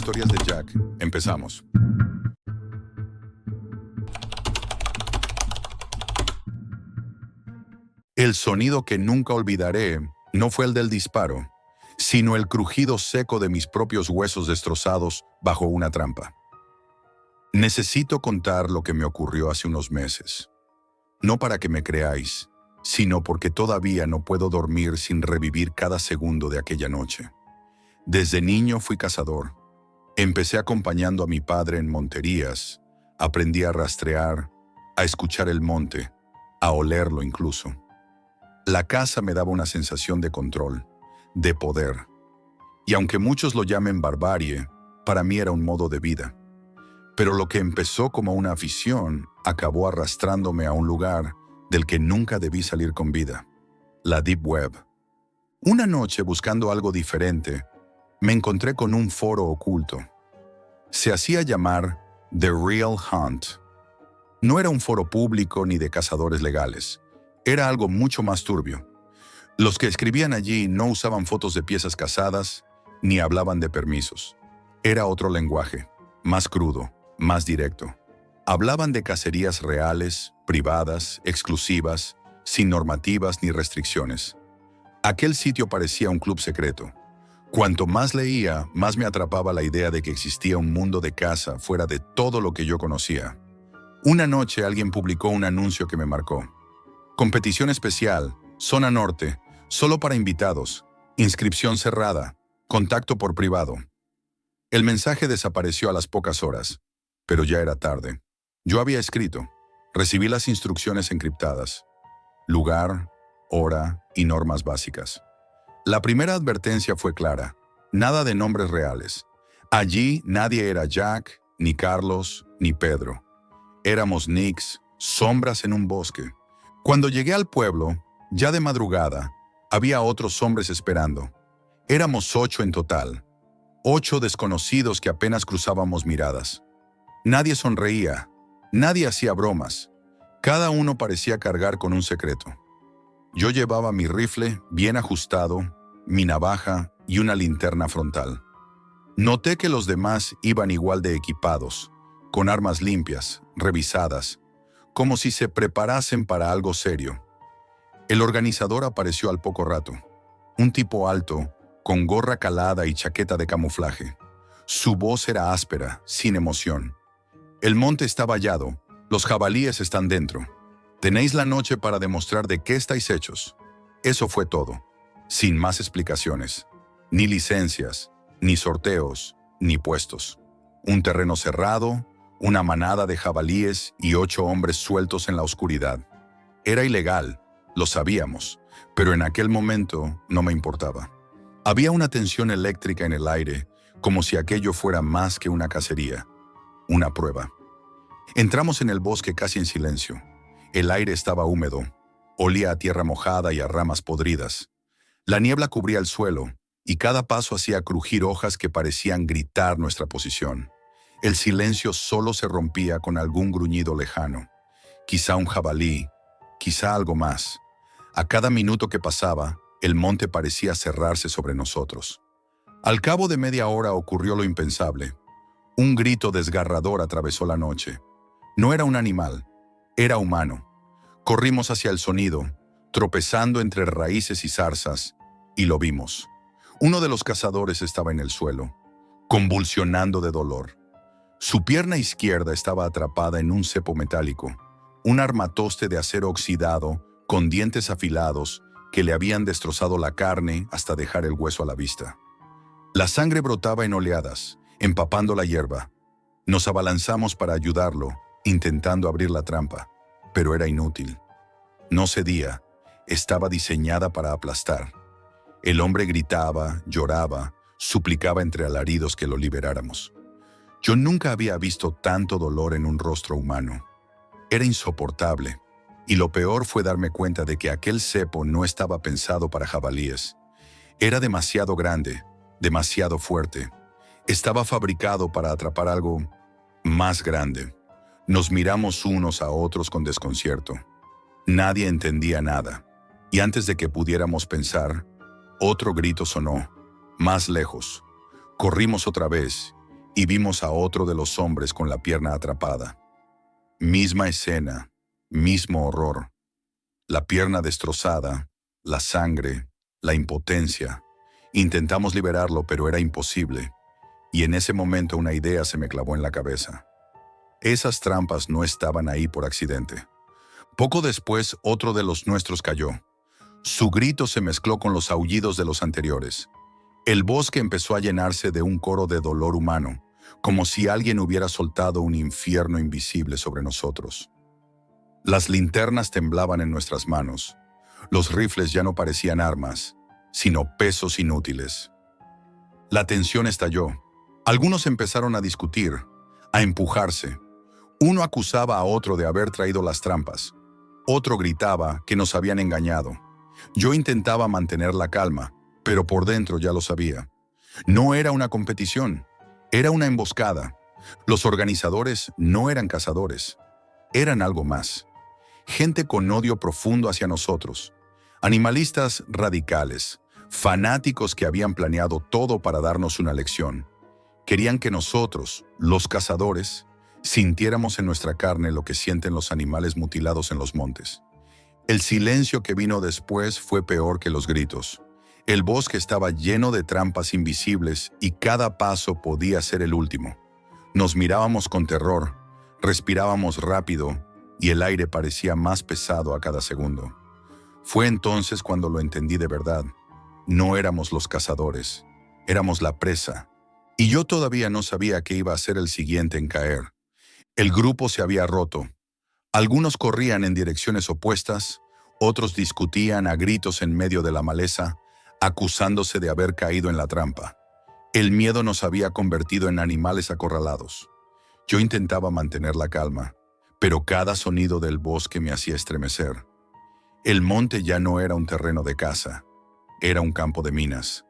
Historias de Jack. Empezamos. El sonido que nunca olvidaré no fue el del disparo, sino el crujido seco de mis propios huesos destrozados bajo una trampa. Necesito contar lo que me ocurrió hace unos meses. No para que me creáis, sino porque todavía no puedo dormir sin revivir cada segundo de aquella noche. Desde niño fui cazador. Empecé acompañando a mi padre en monterías. Aprendí a rastrear, a escuchar el monte, a olerlo incluso. La caza me daba una sensación de control, de poder. Y aunque muchos lo llamen barbarie, para mí era un modo de vida. Pero lo que empezó como una afición acabó arrastrándome a un lugar del que nunca debí salir con vida: la Deep Web. Una noche, buscando algo diferente, me encontré con un foro oculto. Se hacía llamar The Real Hunt. No era un foro público ni de cazadores legales. Era algo mucho más turbio. Los que escribían allí no usaban fotos de piezas cazadas, ni hablaban de permisos. Era otro lenguaje, más crudo, más directo. Hablaban de cacerías reales, privadas, exclusivas, sin normativas ni restricciones. Aquel sitio parecía un club secreto. Cuanto más leía, más me atrapaba la idea de que existía un mundo de caza fuera de todo lo que yo conocía. Una noche alguien publicó un anuncio que me marcó. Competición especial, zona norte, solo para invitados, inscripción cerrada, contacto por privado. El mensaje desapareció a las pocas horas, pero ya era tarde. Yo había escrito, recibí las instrucciones encriptadas, lugar, hora y normas básicas. La primera advertencia fue clara: nada de nombres reales. Allí nadie era Jack, ni Carlos, ni Pedro. Éramos nicks, sombras en un bosque. Cuando llegué al pueblo, ya de madrugada, había otros hombres esperando. Éramos 8 en total. 8 desconocidos que apenas cruzábamos miradas. Nadie sonreía, nadie hacía bromas. Cada uno parecía cargar con un secreto. Yo llevaba mi rifle bien ajustado, mi navaja y una linterna frontal. Noté que los demás iban igual de equipados, con armas limpias, revisadas, como si se preparasen para algo serio. El organizador apareció al poco rato. Un tipo alto, con gorra calada y chaqueta de camuflaje. Su voz era áspera, sin emoción. El monte está vallado, los jabalíes están dentro. Tenéis la noche para demostrar de qué estáis hechos. Eso fue todo, sin más explicaciones. Ni licencias, ni sorteos, ni puestos. Un terreno cerrado, una manada de jabalíes y 8 hombres sueltos en la oscuridad. Era ilegal, lo sabíamos, pero en aquel momento no me importaba. Había una tensión eléctrica en el aire, como si aquello fuera más que una cacería, una prueba. Entramos en el bosque casi en silencio. El aire estaba húmedo, olía a tierra mojada y a ramas podridas. La niebla cubría el suelo, y cada paso hacía crujir hojas que parecían gritar nuestra posición. El silencio solo se rompía con algún gruñido lejano. Quizá un jabalí, quizá algo más. A cada minuto que pasaba, el monte parecía cerrarse sobre nosotros. Al cabo de media hora ocurrió lo impensable. Un grito desgarrador atravesó la noche. No era un animal, era humano. Corrimos hacia el sonido, tropezando entre raíces y zarzas, y lo vimos. Uno de los cazadores estaba en el suelo, convulsionando de dolor. Su pierna izquierda estaba atrapada en un cepo metálico, un armatoste de acero oxidado con dientes afilados que le habían destrozado la carne hasta dejar el hueso a la vista. La sangre brotaba en oleadas, empapando la hierba. Nos abalanzamos para ayudarlo, intentando abrir la trampa, pero era inútil. No cedía, estaba diseñada para aplastar. El hombre gritaba, lloraba, suplicaba entre alaridos que lo liberáramos. Yo nunca había visto tanto dolor en un rostro humano. Era insoportable, y lo peor fue darme cuenta de que aquel cepo no estaba pensado para jabalíes. Era demasiado grande, demasiado fuerte. Estaba fabricado para atrapar algo más grande. Nos miramos unos a otros con desconcierto. Nadie entendía nada, y antes de que pudiéramos pensar, otro grito sonó, más lejos. Corrimos otra vez, y vimos a otro de los hombres con la pierna atrapada. Misma escena, mismo horror. La pierna destrozada, la sangre, la impotencia. Intentamos liberarlo, pero era imposible. Y en ese momento una idea se me clavó en la cabeza. Esas trampas no estaban ahí por accidente. Poco después, otro de los nuestros cayó. Su grito se mezcló con los aullidos de los anteriores. El bosque empezó a llenarse de un coro de dolor humano, como si alguien hubiera soltado un infierno invisible sobre nosotros. Las linternas temblaban en nuestras manos. Los rifles ya no parecían armas, sino pesos inútiles. La tensión estalló. Algunos empezaron a discutir, a empujarse. Uno acusaba a otro de haber traído las trampas. Otro gritaba que nos habían engañado. Yo intentaba mantener la calma, pero por dentro ya lo sabía. No era una competición, era una emboscada. Los organizadores no eran cazadores, eran algo más. Gente con odio profundo hacia nosotros. Animalistas radicales, fanáticos que habían planeado todo para darnos una lección. Querían que nosotros, los cazadores, sintiéramos en nuestra carne lo que sienten los animales mutilados en los montes. El silencio que vino después fue peor que los gritos. El bosque estaba lleno de trampas invisibles y cada paso podía ser el último. Nos mirábamos con terror, respirábamos rápido y el aire parecía más pesado a cada segundo. Fue entonces cuando lo entendí de verdad. No éramos los cazadores, éramos la presa. Y yo todavía no sabía qué iba a ser el siguiente en caer. El grupo se había roto. Algunos corrían en direcciones opuestas, otros discutían a gritos en medio de la maleza, acusándose de haber caído en la trampa. El miedo nos había convertido en animales acorralados. Yo intentaba mantener la calma, pero cada sonido del bosque me hacía estremecer. El monte ya no era un terreno de caza, era un campo de minas.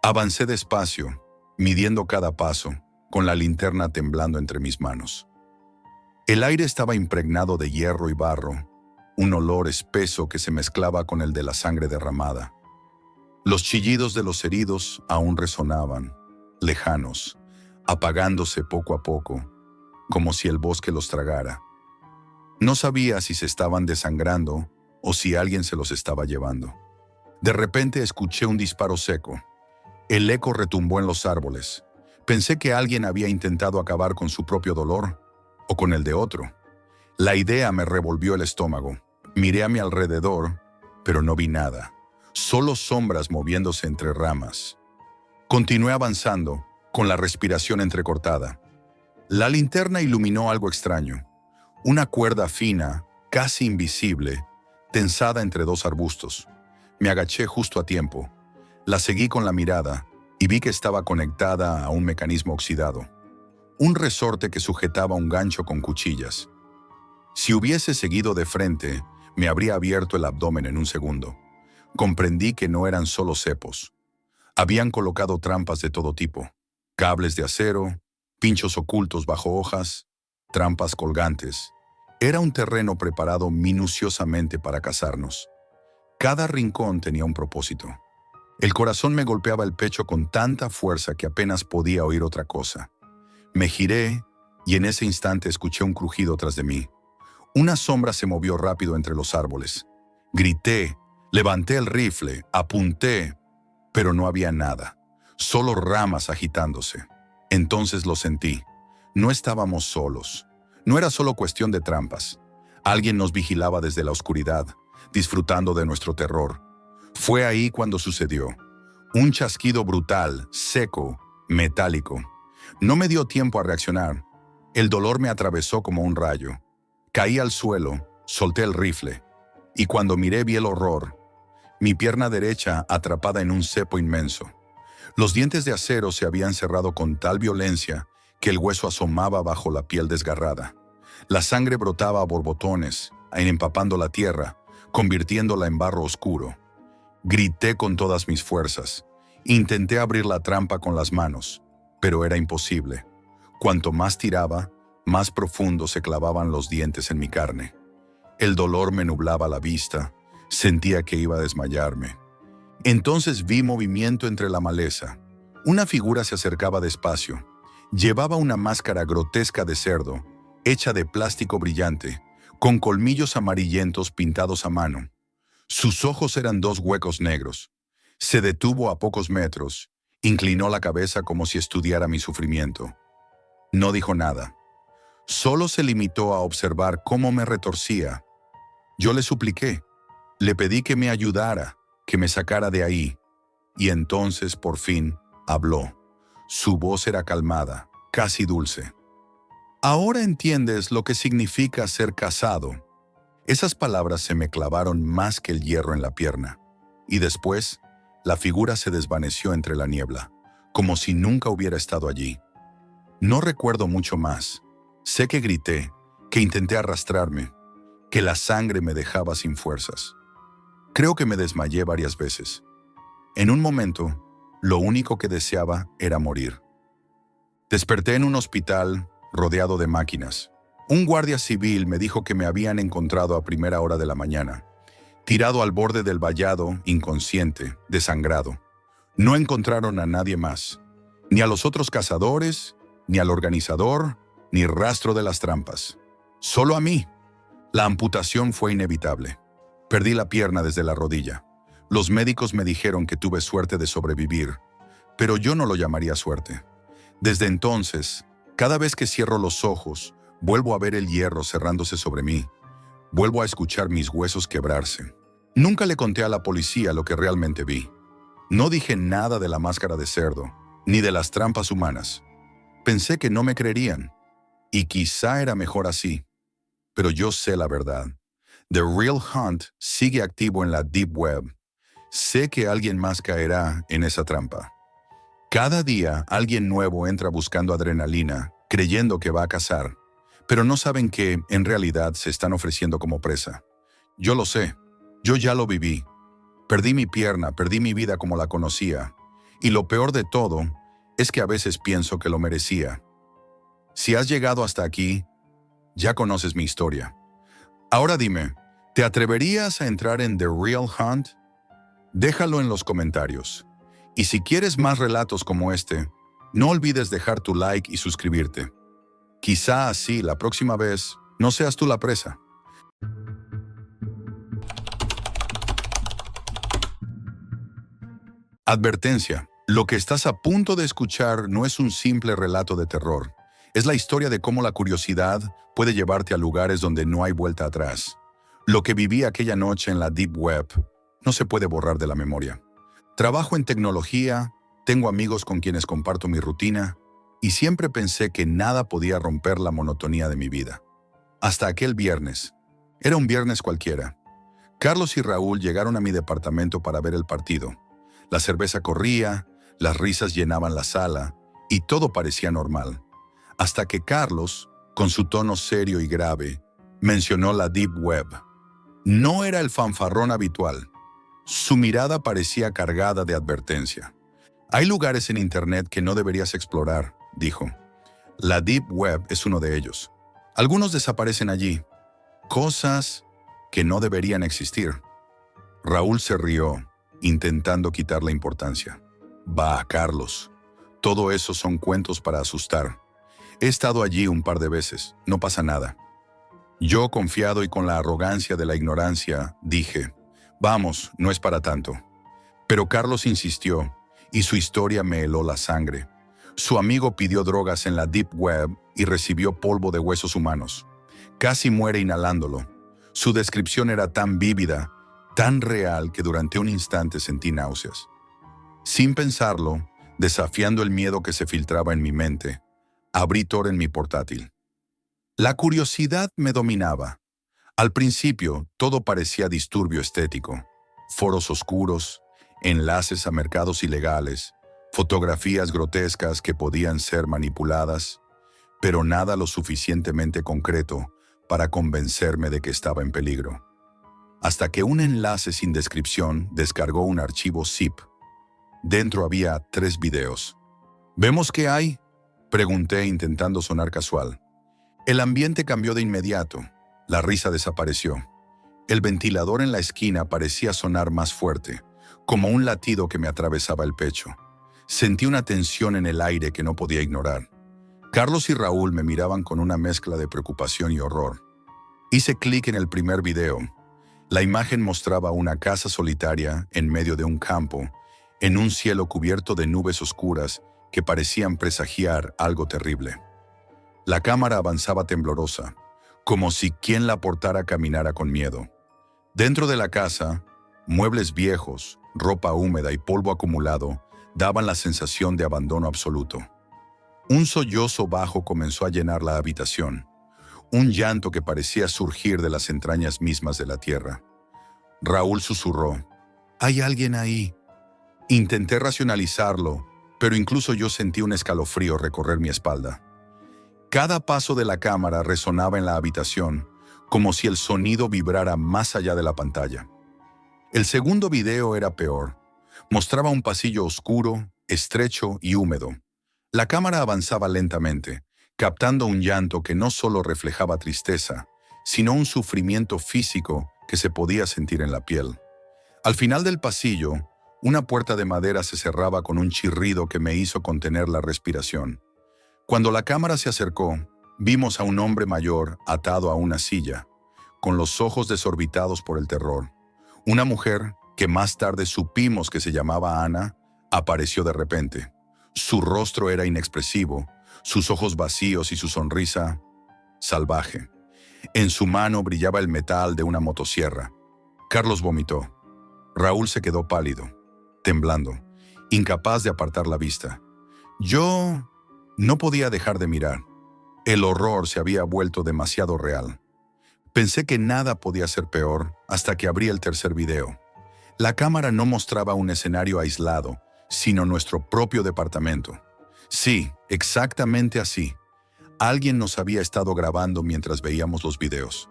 Avancé despacio, midiendo cada paso, con la linterna temblando entre mis manos. El aire estaba impregnado de hierro y barro, un olor espeso que se mezclaba con el de la sangre derramada. Los chillidos de los heridos aún resonaban, lejanos, apagándose poco a poco, como si el bosque los tragara. No sabía si se estaban desangrando o si alguien se los estaba llevando. De repente escuché un disparo seco. El eco retumbó en los árboles. Pensé que alguien había intentado acabar con su propio dolor o con el de otro. La idea me revolvió el estómago. Miré a mi alrededor, pero no vi nada. Solo sombras moviéndose entre ramas. Continué avanzando, con la respiración entrecortada. La linterna iluminó algo extraño. Una cuerda fina, casi invisible, tensada entre dos arbustos. Me agaché justo a tiempo. La seguí con la mirada y vi que estaba conectada a un mecanismo oxidado. Un resorte que sujetaba un gancho con cuchillas. Si hubiese seguido de frente, me habría abierto el abdomen en un segundo. Comprendí que no eran solo cepos. Habían colocado trampas de todo tipo. Cables de acero, pinchos ocultos bajo hojas, trampas colgantes. Era un terreno preparado minuciosamente para cazarnos. Cada rincón tenía un propósito. El corazón me golpeaba el pecho con tanta fuerza que apenas podía oír otra cosa. Me giré y en ese instante escuché un crujido tras de mí. Una sombra se movió rápido entre los árboles. Grité, levanté el rifle, apunté, pero no había nada, solo ramas agitándose. Entonces lo sentí. No estábamos solos. No era solo cuestión de trampas. Alguien nos vigilaba desde la oscuridad, disfrutando de nuestro terror. Fue ahí cuando sucedió. Un chasquido brutal, seco, metálico. No me dio tiempo a reaccionar. El dolor me atravesó como un rayo. Caí al suelo, solté el rifle, y cuando miré vi el horror. Mi pierna derecha atrapada en un cepo inmenso. Los dientes de acero se habían cerrado con tal violencia que el hueso asomaba bajo la piel desgarrada. La sangre brotaba a borbotones, empapando la tierra, convirtiéndola en barro oscuro. Grité con todas mis fuerzas. Intenté abrir la trampa con las manos, pero era imposible. Cuanto más tiraba, más profundo se clavaban los dientes en mi carne. El dolor me nublaba la vista. Sentía que iba a desmayarme. Entonces vi movimiento entre la maleza. Una figura se acercaba despacio. Llevaba una máscara grotesca de cerdo, hecha de plástico brillante, con colmillos amarillentos pintados a mano. Sus ojos eran dos huecos negros. Se detuvo a pocos metros, inclinó la cabeza como si estudiara mi sufrimiento. No dijo nada. Solo se limitó a observar cómo me retorcía. Yo le supliqué, le pedí que me ayudara, que me sacara de ahí. Y entonces, por fin, habló. Su voz era calmada, casi dulce. Ahora entiendes lo que significa ser casado. Esas palabras se me clavaron más que el hierro en la pierna. Y después, la figura se desvaneció entre la niebla, como si nunca hubiera estado allí. No recuerdo mucho más. Sé que grité, que intenté arrastrarme, que la sangre me dejaba sin fuerzas. Creo que me desmayé varias veces. En un momento, lo único que deseaba era morir. Desperté en un hospital rodeado de máquinas. Un guardia civil me dijo que me habían encontrado a primera hora de la mañana, tirado al borde del vallado, inconsciente, desangrado. No encontraron a nadie más, ni a los otros cazadores, ni al organizador, ni rastro de las trampas. Solo a mí. La amputación fue inevitable. Perdí la pierna desde la rodilla. Los médicos me dijeron que tuve suerte de sobrevivir, pero yo no lo llamaría suerte. Desde entonces, cada vez que cierro los ojos, vuelvo a ver el hierro cerrándose sobre mí. Vuelvo a escuchar mis huesos quebrarse. Nunca le conté a la policía lo que realmente vi. No dije nada de la máscara de cerdo, ni de las trampas humanas. Pensé que no me creerían. Y quizá era mejor así. Pero yo sé la verdad. The Real Hunt sigue activo en la Deep Web. Sé que alguien más caerá en esa trampa. Cada día alguien nuevo entra buscando adrenalina, creyendo que va a cazar, pero no saben que, en realidad, se están ofreciendo como presa. Yo lo sé. Yo ya lo viví. Perdí mi pierna, perdí mi vida como la conocía. Y lo peor de todo es que a veces pienso que lo merecía. Si has llegado hasta aquí, ya conoces mi historia. Ahora dime, ¿te atreverías a entrar en The Real Hunt? Déjalo en los comentarios. Y si quieres más relatos como este, no olvides dejar tu like y suscribirte. Quizá así la próxima vez no seas tú la presa. Advertencia. Lo que estás a punto de escuchar no es un simple relato de terror. Es la historia de cómo la curiosidad puede llevarte a lugares donde no hay vuelta atrás. Lo que viví aquella noche en la Deep Web no se puede borrar de la memoria. Trabajo en tecnología, tengo amigos con quienes comparto mi rutina, y siempre pensé que nada podía romper la monotonía de mi vida. Hasta aquel viernes. Era un viernes cualquiera. Carlos y Raúl llegaron a mi departamento para ver el partido. La cerveza corría, las risas llenaban la sala, y todo parecía normal. Hasta que Carlos, con su tono serio y grave, mencionó la Deep Web. No era el fanfarrón habitual. Su mirada parecía cargada de advertencia. Hay lugares en Internet que no deberías explorar, dijo. La Deep Web es uno de ellos. Algunos desaparecen allí. Cosas que no deberían existir. Raúl se rió, intentando quitar la importancia. Va, Carlos. Todo eso son cuentos para asustar. He estado allí un par de veces. No pasa nada. Yo, confiado y con la arrogancia de la ignorancia, dije, vamos, no es para tanto. Pero Carlos insistió, y su historia me heló la sangre. Su amigo pidió drogas en la Deep Web y recibió polvo de huesos humanos. Casi muere inhalándolo. Su descripción era tan vívida, tan real que durante un instante sentí náuseas. Sin pensarlo, desafiando el miedo que se filtraba en mi mente, abrí Tor en mi portátil. La curiosidad me dominaba. Al principio, todo parecía disturbio estético. Foros oscuros, enlaces a mercados ilegales, fotografías grotescas que podían ser manipuladas, pero nada lo suficientemente concreto para convencerme de que estaba en peligro. Hasta que un enlace sin descripción descargó un archivo zip. Dentro había 3 videos. ¿Vemos qué hay?, pregunté intentando sonar casual. El ambiente cambió de inmediato. La risa desapareció. El ventilador en la esquina parecía sonar más fuerte, como un latido que me atravesaba el pecho. Sentí una tensión en el aire que no podía ignorar. Carlos y Raúl me miraban con una mezcla de preocupación y horror. Hice clic en el primer video. La imagen mostraba una casa solitaria en medio de un campo, en un cielo cubierto de nubes oscuras que parecían presagiar algo terrible. La cámara avanzaba temblorosa, como si quien la portara caminara con miedo. Dentro de la casa, muebles viejos, ropa húmeda y polvo acumulado daban la sensación de abandono absoluto. Un sollozo bajo comenzó a llenar la habitación, un llanto que parecía surgir de las entrañas mismas de la tierra. Raúl susurró: «¿Hay alguien ahí?». Intenté racionalizarlo, pero incluso yo sentí un escalofrío recorrer mi espalda. Cada paso de la cámara resonaba en la habitación, como si el sonido vibrara más allá de la pantalla. El segundo video era peor. Mostraba un pasillo oscuro, estrecho y húmedo. La cámara avanzaba lentamente, captando un llanto que no solo reflejaba tristeza, sino un sufrimiento físico que se podía sentir en la piel. Al final del pasillo, una puerta de madera se cerraba con un chirrido que me hizo contener la respiración. Cuando la cámara se acercó, vimos a un hombre mayor atado a una silla, con los ojos desorbitados por el terror. Una mujer, que más tarde supimos que se llamaba Ana, apareció de repente. Su rostro era inexpresivo, sus ojos vacíos y su sonrisa salvaje. En su mano brillaba el metal de una motosierra. Carlos vomitó. Raúl se quedó pálido, temblando, incapaz de apartar la vista. Yo no podía dejar de mirar. El horror se había vuelto demasiado real. Pensé que nada podía ser peor hasta que abrí el tercer video. La cámara no mostraba un escenario aislado, sino nuestro propio departamento. Sí, exactamente así. Alguien nos había estado grabando mientras veíamos los videos.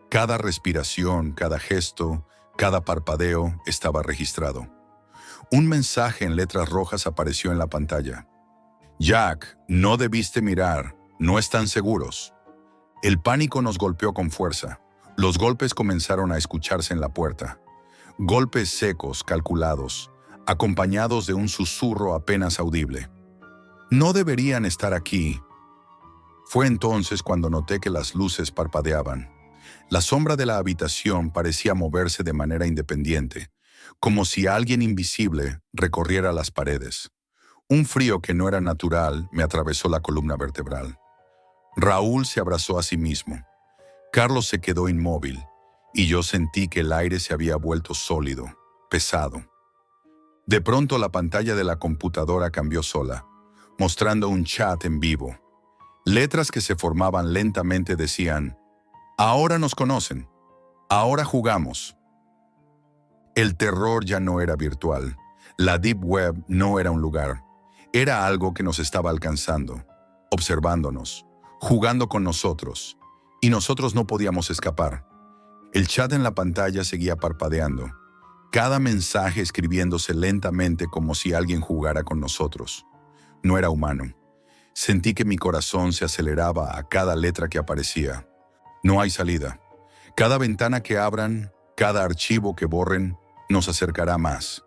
Cada respiración, cada gesto, cada parpadeo estaba registrado. Un mensaje en letras rojas apareció en la pantalla. «Jack, no debiste mirar, no están seguros». El pánico nos golpeó con fuerza. Los golpes comenzaron a escucharse en la puerta. Golpes secos, calculados, acompañados de un susurro apenas audible. «No deberían estar aquí». Fue entonces cuando noté que las luces parpadeaban. La sombra de la habitación parecía moverse de manera independiente, como si alguien invisible recorriera las paredes. Un frío que no era natural me atravesó la columna vertebral. Raúl se abrazó a sí mismo. Carlos se quedó inmóvil, y yo sentí que el aire se había vuelto sólido, pesado. De pronto la pantalla de la computadora cambió sola, mostrando un chat en vivo. Letras que se formaban lentamente decían: «Ahora nos conocen. Ahora jugamos». El terror ya no era virtual. La Deep Web no era un lugar. Era algo que nos estaba alcanzando, observándonos, jugando con nosotros, y nosotros no podíamos escapar. El chat en la pantalla seguía parpadeando, cada mensaje escribiéndose lentamente como si alguien jugara con nosotros. No era humano. Sentí que mi corazón se aceleraba a cada letra que aparecía. No hay salida. Cada ventana que abran, cada archivo que borren, nos acercará más.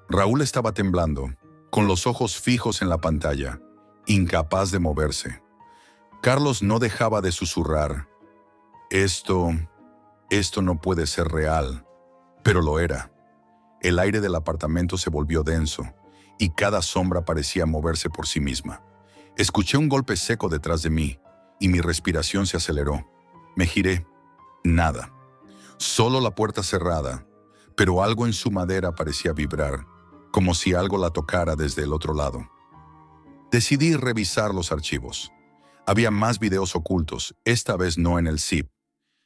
Raúl estaba temblando, con los ojos fijos en la pantalla, incapaz de moverse. Carlos no dejaba de susurrar: Esto no puede ser real. Pero lo era. El aire del apartamento se volvió denso, y cada sombra parecía moverse por sí misma. Escuché un golpe seco detrás de mí, y mi respiración se aceleró. Me giré. Nada. Solo la puerta cerrada, pero algo en su madera parecía vibrar, como si algo la tocara desde el otro lado. Decidí revisar los archivos. Había más videos ocultos, esta vez no en el zip,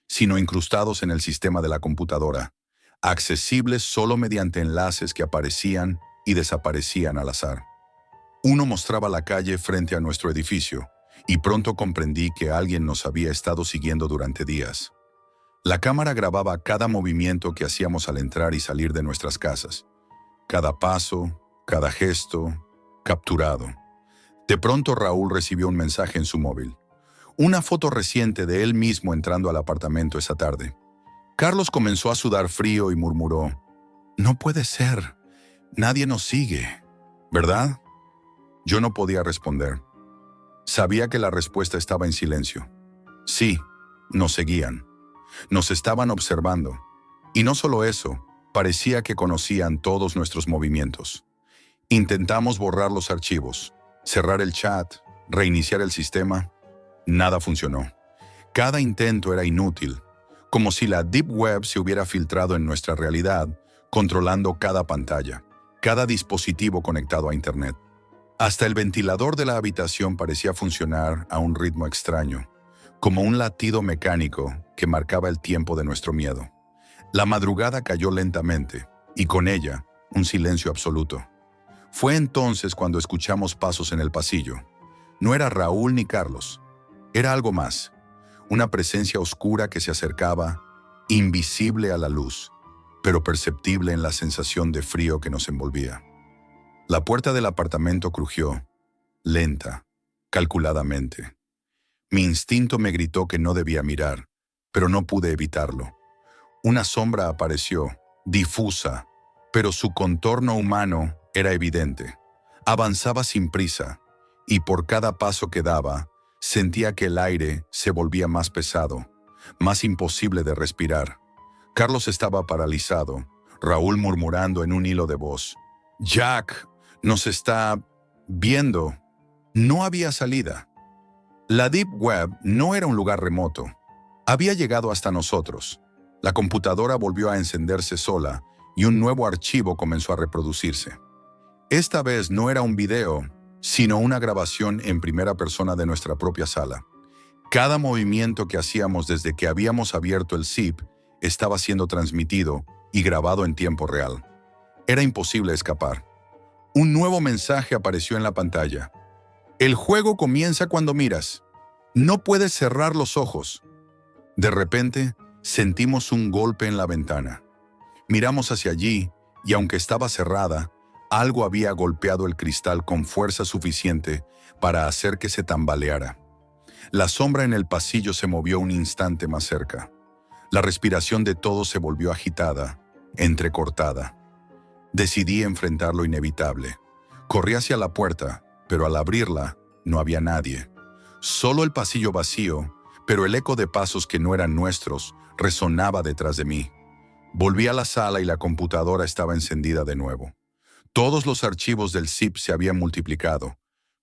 sino incrustados en el sistema de la computadora, accesibles solo mediante enlaces que aparecían y desaparecían al azar. Uno mostraba la calle frente a nuestro edificio, y pronto comprendí que alguien nos había estado siguiendo durante días. La cámara grababa cada movimiento que hacíamos al entrar y salir de nuestras casas. Cada paso, cada gesto, capturado. De pronto Raúl recibió un mensaje en su móvil. Una foto reciente de él mismo entrando al apartamento esa tarde. Carlos comenzó a sudar frío y murmuró: «No puede ser. Nadie nos sigue, ¿verdad?». Yo no podía responder. Sabía que la respuesta estaba en silencio. Sí, nos seguían. Nos estaban observando. Y no solo eso, parecía que conocían todos nuestros movimientos. Intentamos borrar los archivos, cerrar el chat, reiniciar el sistema. Nada funcionó. Cada intento era inútil, como si la Deep Web se hubiera filtrado en nuestra realidad, controlando cada pantalla, cada dispositivo conectado a Internet. Hasta el ventilador de la habitación parecía funcionar a un ritmo extraño, como un latido mecánico que marcaba el tiempo de nuestro miedo. La madrugada cayó lentamente, y con ella, un silencio absoluto. Fue entonces cuando escuchamos pasos en el pasillo. No era Raúl ni Carlos, era algo más. Una presencia oscura que se acercaba, invisible a la luz, pero perceptible en la sensación de frío que nos envolvía. La puerta del apartamento crujió, lenta, calculadamente. Mi instinto me gritó que no debía mirar, pero no pude evitarlo. Una sombra apareció, difusa, pero su contorno humano era evidente. Avanzaba sin prisa, y por cada paso que daba, sentía que el aire se volvía más pesado, más imposible de respirar. Carlos estaba paralizado, Raúl murmurando en un hilo de voz. «Jack, nos está viendo». No había salida. La Deep Web no era un lugar remoto. Había llegado hasta nosotros. La computadora volvió a encenderse sola y un nuevo archivo comenzó a reproducirse. Esta vez no era un video, sino una grabación en primera persona de nuestra propia sala. Cada movimiento que hacíamos desde que habíamos abierto el zip estaba siendo transmitido y grabado en tiempo real. Era imposible escapar. Un nuevo mensaje apareció en la pantalla. El juego comienza cuando miras. No puedes cerrar los ojos. De repente, sentimos un golpe en la ventana. Miramos hacia allí y aunque estaba cerrada, algo había golpeado el cristal con fuerza suficiente para hacer que se tambaleara. La sombra en el pasillo se movió un instante más cerca. La respiración de todos se volvió agitada, entrecortada. Decidí enfrentar lo inevitable. Corrí hacia la puerta, pero al abrirla, no había nadie. Solo el pasillo vacío, pero el eco de pasos que no eran nuestros resonaba detrás de mí. Volví a la sala y la computadora estaba encendida de nuevo. Todos los archivos del zip se habían multiplicado,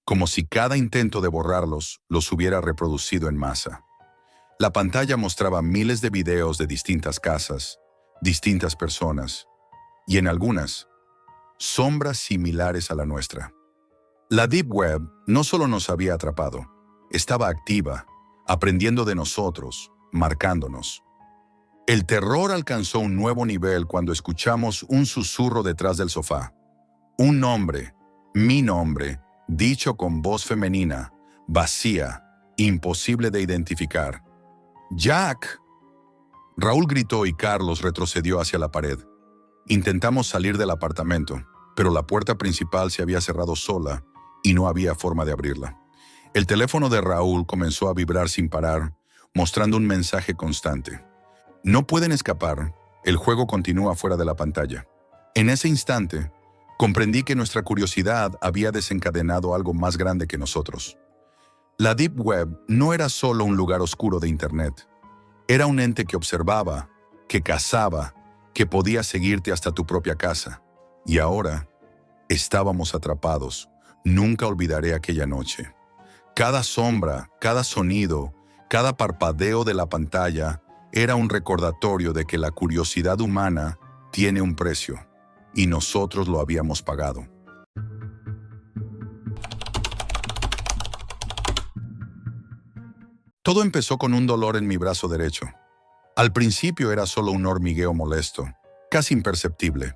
como si cada intento de borrarlos los hubiera reproducido en masa. La pantalla mostraba miles de videos de distintas casas, distintas personas, y en algunas, sombras similares a la nuestra. La Deep Web no solo nos había atrapado, estaba activa, aprendiendo de nosotros, marcándonos. El terror alcanzó un nuevo nivel cuando escuchamos un susurro detrás del sofá. Un nombre, mi nombre, dicho con voz femenina, vacía, imposible de identificar. «¡Jack!». Raúl gritó y Carlos retrocedió hacia la pared. Intentamos salir del apartamento, pero la puerta principal se había cerrado sola y no había forma de abrirla. El teléfono de Raúl comenzó a vibrar sin parar, mostrando un mensaje constante. «No pueden escapar, el juego continúa fuera de la pantalla». En ese instante, comprendí que nuestra curiosidad había desencadenado algo más grande que nosotros. La Deep Web no era solo un lugar oscuro de Internet. Era un ente que observaba, que cazaba, que podía seguirte hasta tu propia casa. Y ahora, estábamos atrapados. Nunca olvidaré aquella noche. Cada sombra, cada sonido, cada parpadeo de la pantalla era un recordatorio de que la curiosidad humana tiene un precio, y nosotros lo habíamos pagado. Todo empezó con un dolor en mi brazo derecho. Al principio era solo un hormigueo molesto, casi imperceptible.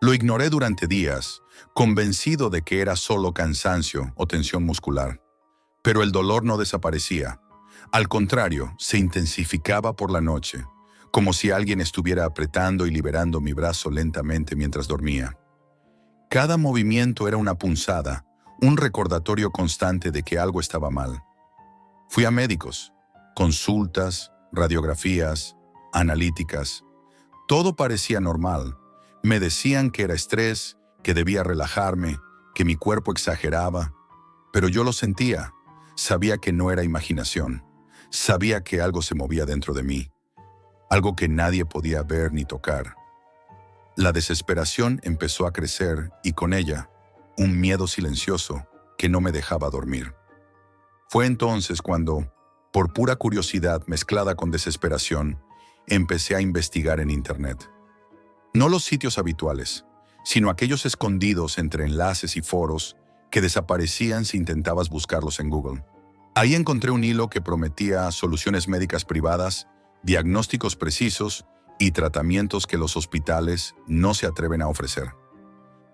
Lo ignoré durante días, convencido de que era solo cansancio o tensión muscular. Pero el dolor no desaparecía. Al contrario, se intensificaba por la noche, como si alguien estuviera apretando y liberando mi brazo lentamente mientras dormía. Cada movimiento era una punzada, un recordatorio constante de que algo estaba mal. Fui a médicos, consultas, radiografías, analíticas. Todo parecía normal. Me decían que era estrés, que debía relajarme, que mi cuerpo exageraba. Pero yo lo sentía. Sabía que no era imaginación. Sabía que algo se movía dentro de mí, algo que nadie podía ver ni tocar. La desesperación empezó a crecer y con ella, un miedo silencioso que no me dejaba dormir. Fue entonces cuando, por pura curiosidad mezclada con desesperación, empecé a investigar en Internet. No los sitios habituales, sino aquellos escondidos entre enlaces y foros que desaparecían si intentabas buscarlos en Google. Ahí encontré un hilo que prometía soluciones médicas privadas, diagnósticos precisos y tratamientos que los hospitales no se atreven a ofrecer.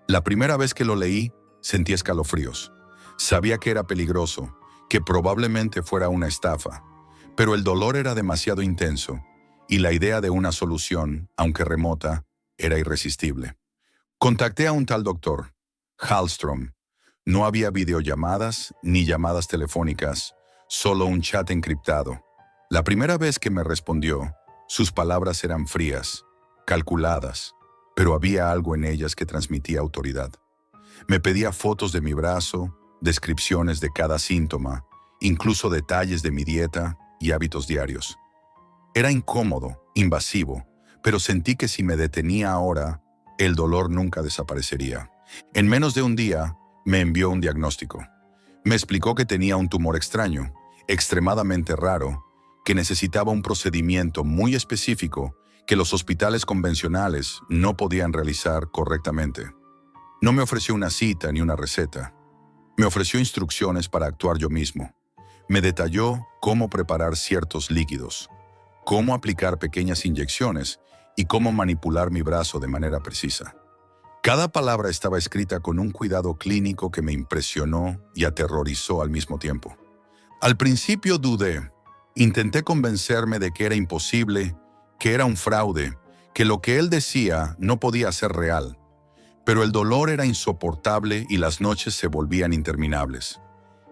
La primera vez que lo leí, sentí escalofríos. Sabía que era peligroso, que probablemente fuera una estafa, pero el dolor era demasiado intenso y la idea de una solución, aunque remota, era irresistible. Contacté a un tal doctor, Hallström. No había videollamadas ni llamadas telefónicas, solo un chat encriptado. La primera vez que me respondió, sus palabras eran frías, calculadas, pero había algo en ellas que transmitía autoridad. Me pedía fotos de mi brazo, descripciones de cada síntoma, incluso detalles de mi dieta y hábitos diarios. Era incómodo, invasivo, pero sentí que si me detenía ahora, el dolor nunca desaparecería. En menos de un día, me envió un diagnóstico. Me explicó que tenía un tumor extraño, extremadamente raro, que necesitaba un procedimiento muy específico que los hospitales convencionales no podían realizar correctamente. No me ofreció una cita ni una receta. Me ofreció instrucciones para actuar yo mismo. Me detalló cómo preparar ciertos líquidos, cómo aplicar pequeñas inyecciones y cómo manipular mi brazo de manera precisa. Cada palabra estaba escrita con un cuidado clínico que me impresionó y aterrorizó al mismo tiempo. Al principio dudé. Intenté convencerme de que era imposible, que era un fraude, que lo que él decía no podía ser real. Pero el dolor era insoportable y las noches se volvían interminables.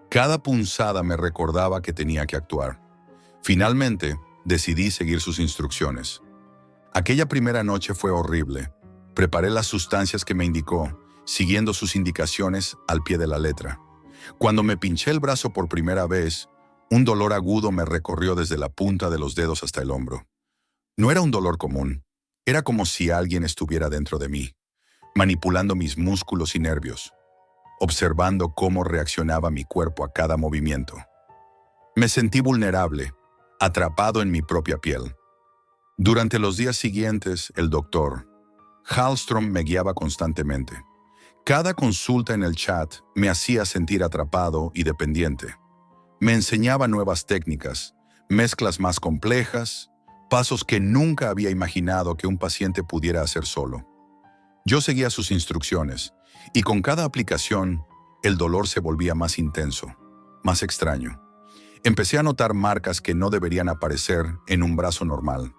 Cada punzada me recordaba que tenía que actuar. Finalmente, decidí seguir sus instrucciones. Aquella primera noche fue horrible. Preparé las sustancias que me indicó, siguiendo sus indicaciones al pie de la letra. Cuando me pinché el brazo por primera vez, un dolor agudo me recorrió desde la punta de los dedos hasta el hombro. No era un dolor común. Era como si alguien estuviera dentro de mí, manipulando mis músculos y nervios, observando cómo reaccionaba mi cuerpo a cada movimiento. Me sentí vulnerable, atrapado en mi propia piel. Durante los días siguientes, el doctor Hallström me guiaba constantemente. Cada consulta en el chat me hacía sentir atrapado y dependiente. Me enseñaba nuevas técnicas, mezclas más complejas, pasos que nunca había imaginado que un paciente pudiera hacer solo. Yo seguía sus instrucciones, y con cada aplicación, el dolor se volvía más intenso, más extraño. Empecé a notar marcas que no deberían aparecer en un brazo normal,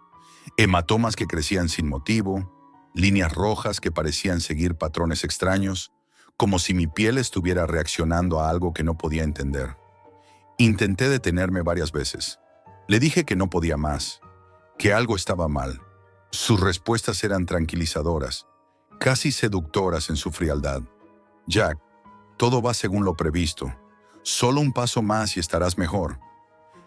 hematomas que crecían sin motivo, líneas rojas que parecían seguir patrones extraños, como si mi piel estuviera reaccionando a algo que no podía entender. Intenté detenerme varias veces. Le dije que no podía más, que algo estaba mal. Sus respuestas eran tranquilizadoras, casi seductoras en su frialdad. Jack, todo va según lo previsto. Solo un paso más y estarás mejor.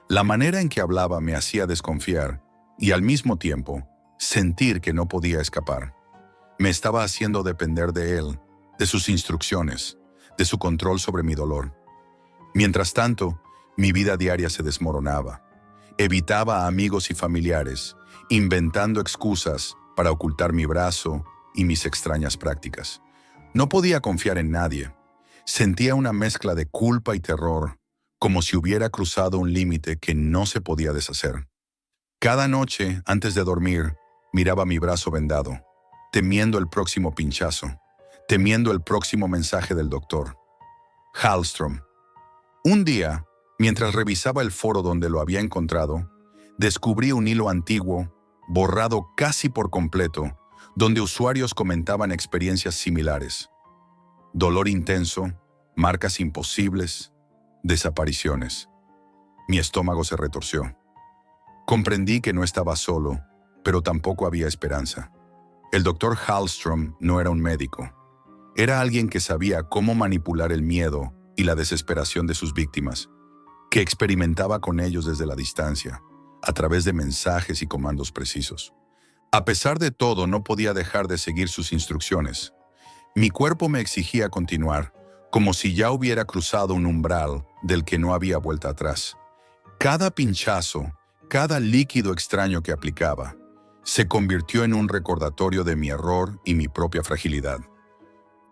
La manera en que hablaba me hacía desconfiar y al mismo tiempo sentir que no podía escapar. Me estaba haciendo depender de él, de sus instrucciones, de su control sobre mi dolor. Mientras tanto, mi vida diaria se desmoronaba. Evitaba a amigos y familiares, inventando excusas para ocultar mi brazo y mis extrañas prácticas. No podía confiar en nadie. Sentía una mezcla de culpa y terror, como si hubiera cruzado un límite que no se podía deshacer. Cada noche, antes de dormir, miraba mi brazo vendado, temiendo el próximo pinchazo, temiendo el próximo mensaje del doctor. Hallström. Un día, mientras revisaba el foro donde lo había encontrado, descubrí un hilo antiguo, borrado casi por completo, donde usuarios comentaban experiencias similares. Dolor intenso, marcas imposibles, desapariciones. Mi estómago se retorció. Comprendí que no estaba solo, pero tampoco había esperanza. El doctor Hallström no era un médico. Era alguien que sabía cómo manipular el miedo y la desesperación de sus víctimas. que experimentaba con ellos desde la distancia, a través de mensajes y comandos precisos. A pesar de todo, no podía dejar de seguir sus instrucciones. Mi cuerpo me exigía continuar, como si ya hubiera cruzado un umbral del que no había vuelta atrás. Cada pinchazo, cada líquido extraño que aplicaba, se convirtió en un recordatorio de mi error y mi propia fragilidad.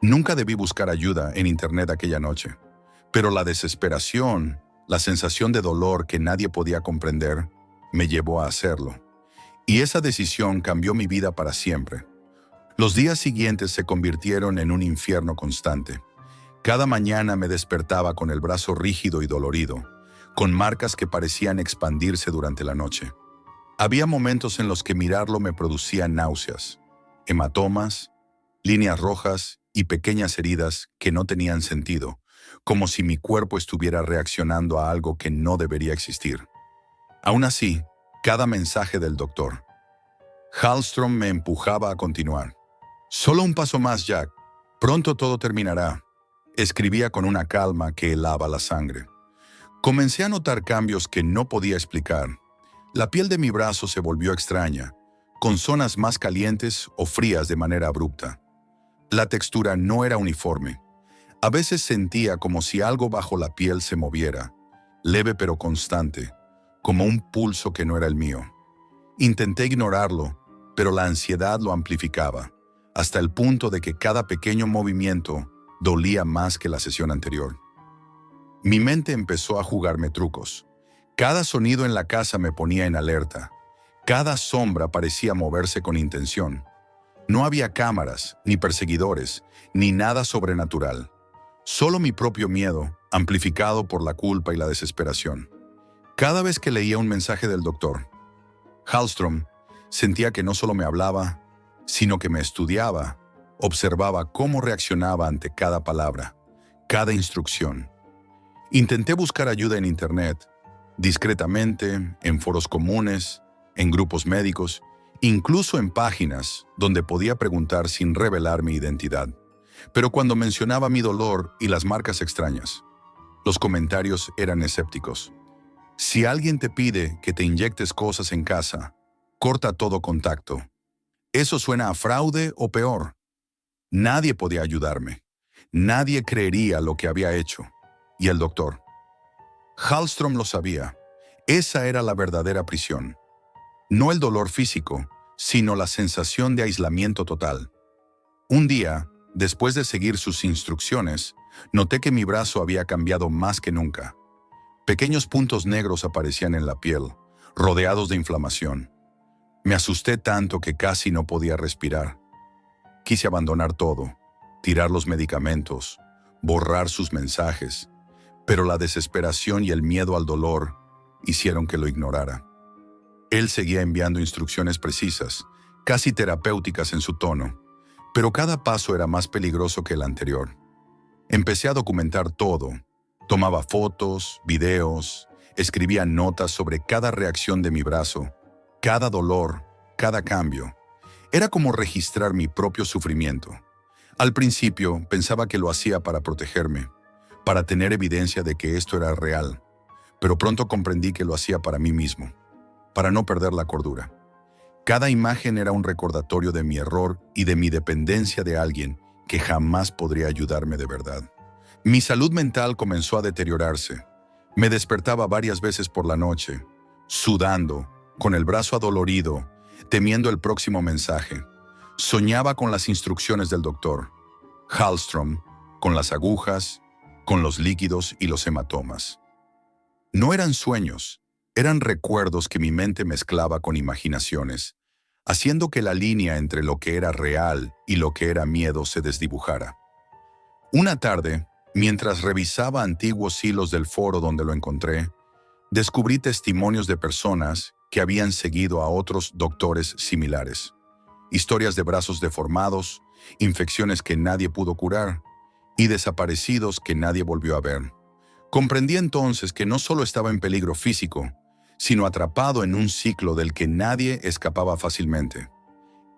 Nunca debí buscar ayuda en internet aquella noche, pero la desesperación, la sensación de dolor que nadie podía comprender, me llevó a hacerlo. Y esa decisión cambió mi vida para siempre. Los días siguientes se convirtieron en un infierno constante. Cada mañana me despertaba con el brazo rígido y dolorido, con marcas que parecían expandirse durante la noche. Había momentos en los que mirarlo me producía náuseas, hematomas, líneas rojas y pequeñas heridas que no tenían sentido, como si mi cuerpo estuviera reaccionando a algo que no debería existir. Aún así, cada mensaje del doctor Hallström me empujaba a continuar. «Solo un paso más, Jack. Pronto todo terminará», escribía con una calma que helaba la sangre. Comencé a notar cambios que no podía explicar. La piel de mi brazo se volvió extraña, con zonas más calientes o frías de manera abrupta. La textura no era uniforme. A veces sentía como si algo bajo la piel se moviera, leve pero constante, como un pulso que no era el mío. Intenté ignorarlo, pero la ansiedad lo amplificaba, hasta el punto de que cada pequeño movimiento dolía más que la sesión anterior. Mi mente empezó a jugarme trucos. Cada sonido en la casa me ponía en alerta. Cada sombra parecía moverse con intención. No había cámaras, ni perseguidores, ni nada sobrenatural. Solo mi propio miedo, amplificado por la culpa y la desesperación. Cada vez que leía un mensaje del doctor Hallström, sentía que no solo me hablaba, sino que me estudiaba, observaba cómo reaccionaba ante cada palabra, cada instrucción. Intenté buscar ayuda en internet, discretamente, en foros comunes, en grupos médicos, incluso en páginas donde podía preguntar sin revelar mi identidad. Pero cuando mencionaba mi dolor y las marcas extrañas, los comentarios eran escépticos. Si alguien te pide que te inyectes cosas en casa, corta todo contacto. Eso suena a fraude o peor. Nadie podía ayudarme. Nadie creería lo que había hecho. Y el doctor Hallström lo sabía. Esa era la verdadera prisión. No el dolor físico, sino la sensación de aislamiento total. Un día, después de seguir sus instrucciones, noté que mi brazo había cambiado más que nunca. Pequeños puntos negros aparecían en la piel, rodeados de inflamación. Me asusté tanto que casi no podía respirar. Quise abandonar todo, tirar los medicamentos, borrar sus mensajes, pero la desesperación y el miedo al dolor hicieron que lo ignorara. Él seguía enviando instrucciones precisas, casi terapéuticas en su tono, pero cada paso era más peligroso que el anterior. Empecé a documentar todo. Tomaba fotos, videos, escribía notas sobre cada reacción de mi brazo, cada dolor, cada cambio. Era como registrar mi propio sufrimiento. Al principio pensaba que lo hacía para protegerme, para tener evidencia de que esto era real, pero pronto comprendí que lo hacía para mí mismo, para no perder la cordura. Cada imagen era un recordatorio de mi error y de mi dependencia de alguien que jamás podría ayudarme de verdad. Mi salud mental comenzó a deteriorarse. Me despertaba varias veces por la noche, sudando, con el brazo adolorido, temiendo el próximo mensaje. Soñaba con las instrucciones del doctor Hallström, con las agujas, con los líquidos y los hematomas. No eran sueños, eran recuerdos que mi mente mezclaba con imaginaciones, haciendo que la línea entre lo que era real y lo que era miedo se desdibujara. Una tarde, mientras revisaba antiguos hilos del foro donde lo encontré, descubrí testimonios de personas que habían seguido a otros doctores similares. Historias de brazos deformados, infecciones que nadie pudo curar y desaparecidos que nadie volvió a ver. Comprendí entonces que no solo estaba en peligro físico, sino atrapado en un ciclo del que nadie escapaba fácilmente.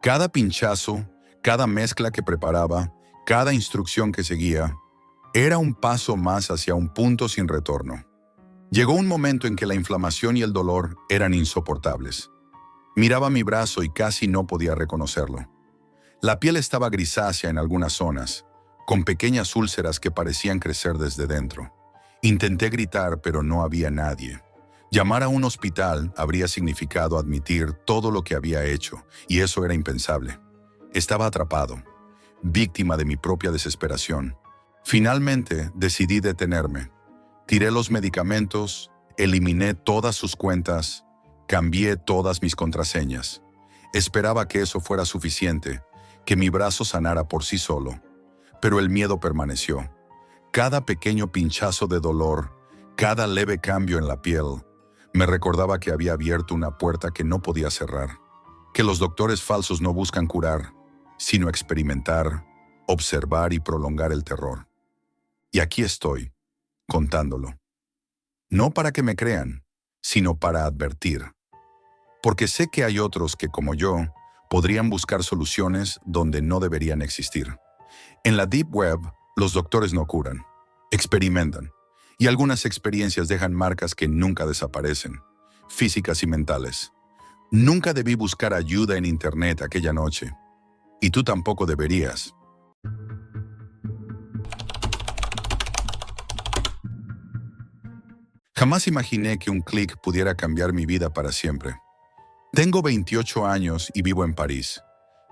Cada pinchazo, cada mezcla que preparaba, cada instrucción que seguía, era un paso más hacia un punto sin retorno. Llegó un momento en que la inflamación y el dolor eran insoportables. Miraba mi brazo y casi no podía reconocerlo. La piel estaba grisácea en algunas zonas, con pequeñas úlceras que parecían crecer desde dentro. Intenté gritar, pero no había nadie. Llamar a un hospital habría significado admitir todo lo que había hecho, y eso era impensable. Estaba atrapado, víctima de mi propia desesperación. Finalmente decidí detenerme. Tiré los medicamentos, eliminé todas sus cuentas, cambié todas mis contraseñas. Esperaba que eso fuera suficiente, que mi brazo sanara por sí solo. Pero el miedo permaneció. Cada pequeño pinchazo de dolor, cada leve cambio en la piel, me recordaba que había abierto una puerta que no podía cerrar, que los doctores falsos no buscan curar, sino experimentar, observar y prolongar el terror. Y aquí estoy, contándolo. No para que me crean, sino para advertir. Porque sé que hay otros que, como yo, podrían buscar soluciones donde no deberían existir. En la Deep Web, los doctores no curan, experimentan. Y algunas experiencias dejan marcas que nunca desaparecen, físicas y mentales. Nunca debí buscar ayuda en Internet aquella noche. Y tú tampoco deberías. Jamás imaginé que un clic pudiera cambiar mi vida para siempre. Tengo 28 años y vivo en París.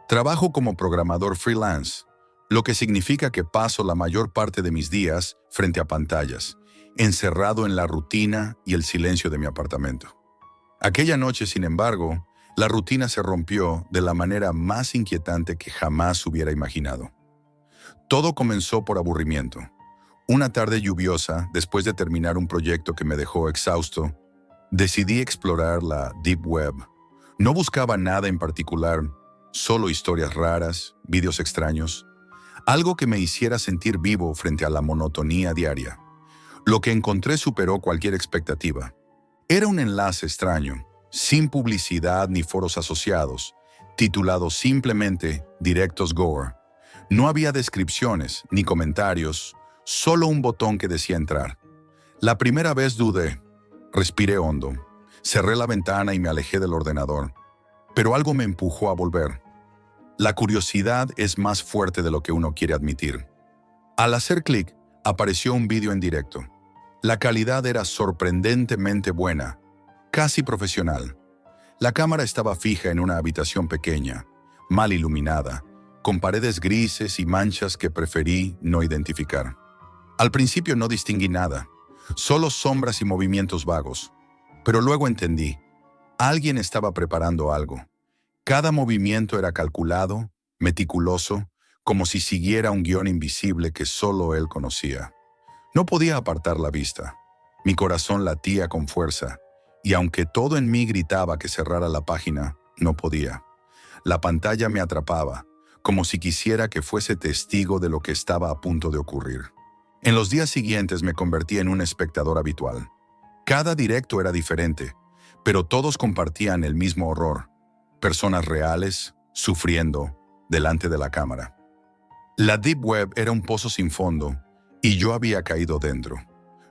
Trabajo como programador freelance, lo que significa que paso la mayor parte de mis días frente a pantallas, encerrado en la rutina y el silencio de mi apartamento. Aquella noche, sin embargo, la rutina se rompió de la manera más inquietante que jamás hubiera imaginado. Todo comenzó por aburrimiento. Una tarde lluviosa, después de terminar un proyecto que me dejó exhausto, decidí explorar la Deep Web. No buscaba nada en particular, solo historias raras, vídeos extraños, algo que me hiciera sentir vivo frente a la monotonía diaria. Lo que encontré superó cualquier expectativa. Era un enlace extraño, sin publicidad ni foros asociados, titulado simplemente Directos Gore. No había descripciones ni comentarios, solo un botón que decía entrar. La primera vez dudé, respiré hondo, cerré la ventana y me alejé del ordenador. Pero algo me empujó a volver. La curiosidad es más fuerte de lo que uno quiere admitir. Al hacer clic, apareció un vídeo en directo. La calidad era sorprendentemente buena, casi profesional. La cámara estaba fija en una habitación pequeña, mal iluminada, con paredes grises y manchas que preferí no identificar. Al principio no distinguí nada, solo sombras y movimientos vagos. Pero luego entendí, alguien estaba preparando algo. Cada movimiento era calculado, meticuloso, como si siguiera un guión invisible que solo él conocía. No podía apartar la vista. Mi corazón latía con fuerza, y aunque todo en mí gritaba que cerrara la página, no podía. La pantalla me atrapaba, como si quisiera que fuese testigo de lo que estaba a punto de ocurrir. En los días siguientes me convertí en un espectador habitual. Cada directo era diferente, pero todos compartían el mismo horror. Personas reales, sufriendo, delante de la cámara. La Deep Web era un pozo sin fondo, y yo había caído dentro.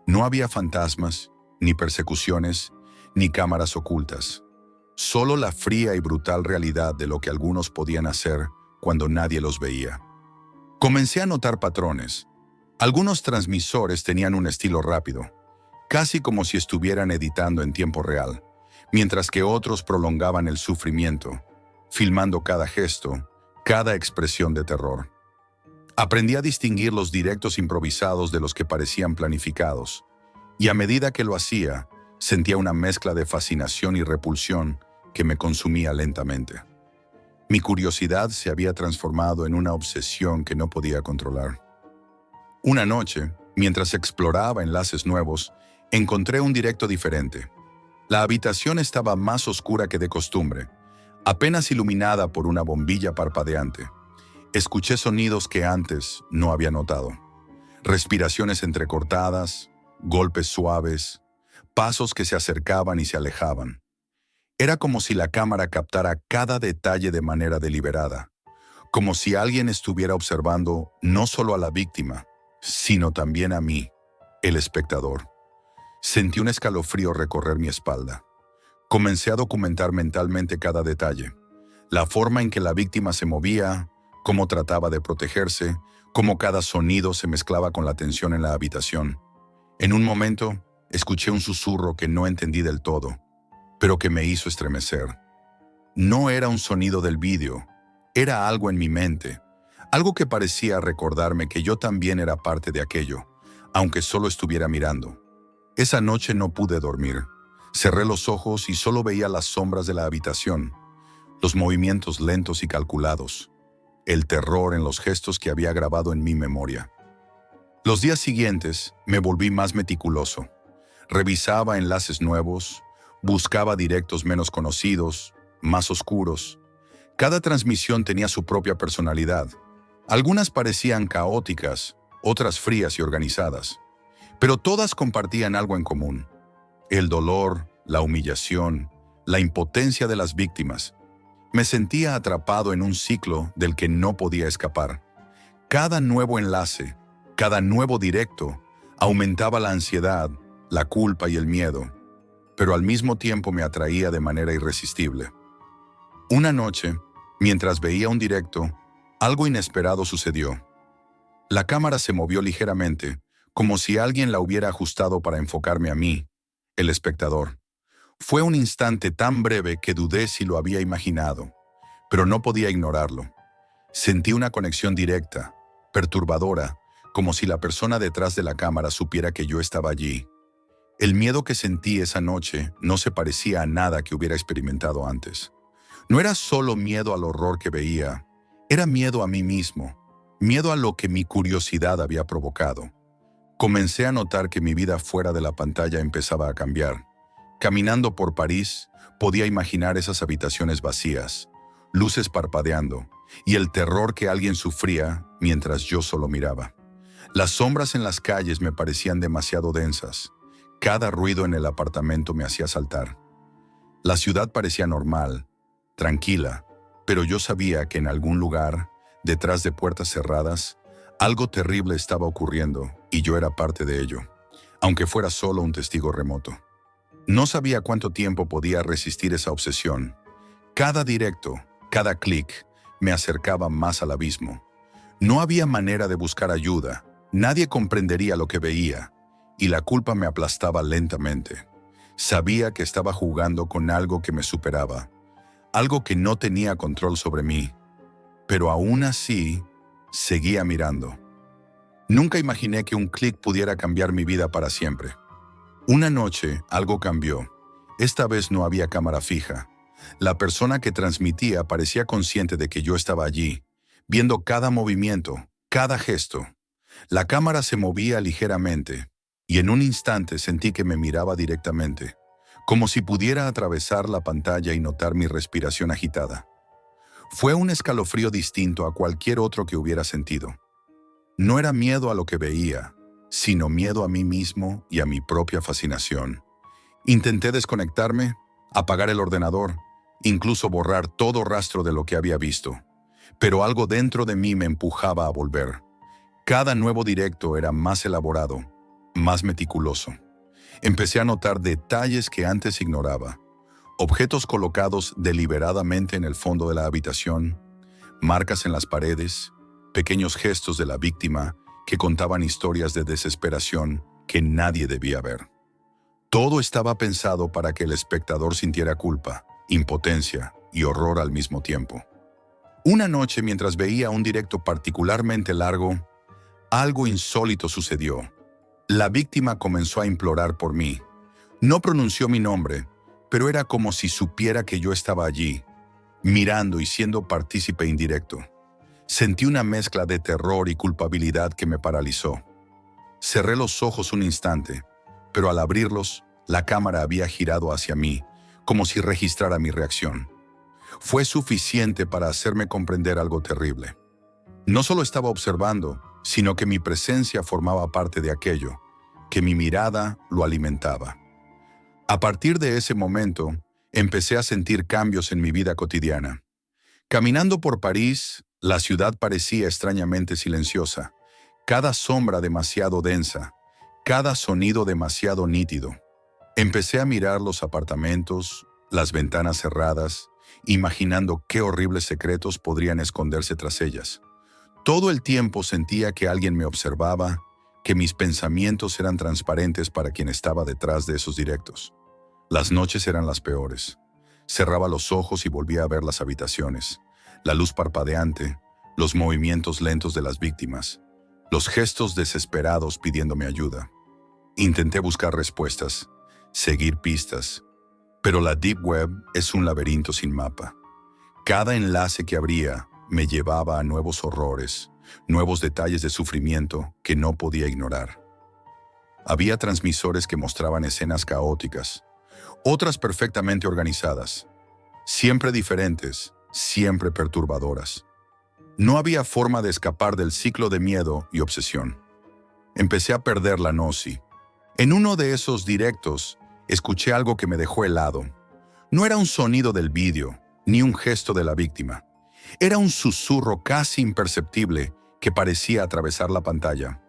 No había fantasmas, ni persecuciones, ni cámaras ocultas. Solo la fría y brutal realidad de lo que algunos podían hacer cuando nadie los veía. Comencé a notar patrones. Algunos transmisores tenían un estilo rápido, casi como si estuvieran editando en tiempo real, mientras que otros prolongaban el sufrimiento, filmando cada gesto, cada expresión de terror. Aprendí a distinguir los directos improvisados de los que parecían planificados, y a medida que lo hacía, sentía una mezcla de fascinación y repulsión que me consumía lentamente. Mi curiosidad se había transformado en una obsesión que no podía controlar. Una noche, mientras exploraba enlaces nuevos, encontré un directo diferente. La habitación estaba más oscura que de costumbre, apenas iluminada por una bombilla parpadeante. Escuché sonidos que antes no había notado. Respiraciones entrecortadas, golpes suaves, pasos que se acercaban y se alejaban. Era como si la cámara captara cada detalle de manera deliberada, como si alguien estuviera observando no solo a la víctima, sino también a mí, el espectador. Sentí un escalofrío recorrer mi espalda. Comencé a documentar mentalmente cada detalle. La forma en que la víctima se movía, cómo trataba de protegerse, cómo cada sonido se mezclaba con la tensión en la habitación. En un momento, escuché un susurro que no entendí del todo, pero que me hizo estremecer. No era un sonido del vídeo, era algo en mi mente, algo que parecía recordarme que yo también era parte de aquello, aunque solo estuviera mirando. Esa noche no pude dormir. Cerré los ojos y solo veía las sombras de la habitación, los movimientos lentos y calculados, el terror en los gestos que había grabado en mi memoria. Los días siguientes me volví más meticuloso. Revisaba enlaces nuevos, buscaba directos menos conocidos, más oscuros. Cada transmisión tenía su propia personalidad. Algunas parecían caóticas, otras frías y organizadas, pero todas compartían algo en común: el dolor, la humillación, la impotencia de las víctimas. Me sentía atrapado en un ciclo del que no podía escapar. Cada nuevo enlace, cada nuevo directo, aumentaba la ansiedad, la culpa y el miedo, pero al mismo tiempo me atraía de manera irresistible. Una noche, mientras veía un directo, algo inesperado sucedió. La cámara se movió ligeramente, como si alguien la hubiera ajustado para enfocarme a mí, el espectador. Fue un instante tan breve que dudé si lo había imaginado, pero no podía ignorarlo. Sentí una conexión directa, perturbadora, como si la persona detrás de la cámara supiera que yo estaba allí. El miedo que sentí esa noche no se parecía a nada que hubiera experimentado antes. No era solo miedo al horror que veía, era miedo a mí mismo, miedo a lo que mi curiosidad había provocado. Comencé a notar que mi vida fuera de la pantalla empezaba a cambiar. Caminando por París, podía imaginar esas habitaciones vacías, luces parpadeando, y el terror que alguien sufría mientras yo solo miraba. Las sombras en las calles me parecían demasiado densas. Cada ruido en el apartamento me hacía saltar. La ciudad parecía normal, tranquila, pero yo sabía que en algún lugar, detrás de puertas cerradas, algo terrible estaba ocurriendo y yo era parte de ello, aunque fuera solo un testigo remoto. No sabía cuánto tiempo podía resistir esa obsesión. Cada directo, cada clic, me acercaba más al abismo. No había manera de buscar ayuda, nadie comprendería lo que veía, y la culpa me aplastaba lentamente. Sabía que estaba jugando con algo que me superaba, algo que no tenía control sobre mí, pero aún así, seguía mirando. Nunca imaginé que un clic pudiera cambiar mi vida para siempre. Una noche, algo cambió. Esta vez no había cámara fija. La persona que transmitía parecía consciente de que yo estaba allí, viendo cada movimiento, cada gesto. La cámara se movía ligeramente, y en un instante sentí que me miraba directamente, como si pudiera atravesar la pantalla y notar mi respiración agitada. Fue un escalofrío distinto a cualquier otro que hubiera sentido. No era miedo a lo que veía, sino miedo a mí mismo y a mi propia fascinación. Intenté desconectarme, apagar el ordenador, incluso borrar todo rastro de lo que había visto, pero algo dentro de mí me empujaba a volver. Cada nuevo directo era más elaborado, más meticuloso. Empecé a notar detalles que antes ignoraba, objetos colocados deliberadamente en el fondo de la habitación, marcas en las paredes, pequeños gestos de la víctima que contaban historias de desesperación que nadie debía ver. Todo estaba pensado para que el espectador sintiera culpa, impotencia y horror al mismo tiempo. Una noche, mientras veía un directo particularmente largo, algo insólito sucedió. La víctima comenzó a implorar por mí. No pronunció mi nombre, pero era como si supiera que yo estaba allí, mirando y siendo partícipe indirecto. Sentí una mezcla de terror y culpabilidad que me paralizó. Cerré los ojos un instante, pero al abrirlos, la cámara había girado hacia mí, como si registrara mi reacción. Fue suficiente para hacerme comprender algo terrible. No solo estaba observando, sino que mi presencia formaba parte de aquello, que mi mirada lo alimentaba. A partir de ese momento, empecé a sentir cambios en mi vida cotidiana. Caminando por París, la ciudad parecía extrañamente silenciosa, cada sombra demasiado densa, cada sonido demasiado nítido. Empecé a mirar los apartamentos, las ventanas cerradas, imaginando qué horribles secretos podrían esconderse tras ellas. Todo el tiempo sentía que alguien me observaba, que mis pensamientos eran transparentes para quien estaba detrás de esos directos. Las noches eran las peores. Cerraba los ojos y volvía a ver las habitaciones, la luz parpadeante, los movimientos lentos de las víctimas, los gestos desesperados pidiéndome ayuda. Intenté buscar respuestas, seguir pistas, pero la Deep Web es un laberinto sin mapa. Cada enlace que abría me llevaba a nuevos horrores, nuevos detalles de sufrimiento que no podía ignorar. Había transmisores que mostraban escenas caóticas, otras perfectamente organizadas, siempre diferentes, siempre perturbadoras. No había forma de escapar del ciclo de miedo y obsesión. Empecé a perder la gnosis. En uno de esos directos, escuché algo que me dejó helado. No era un sonido del vídeo, ni un gesto de la víctima. Era un susurro casi imperceptible que parecía atravesar la pantalla.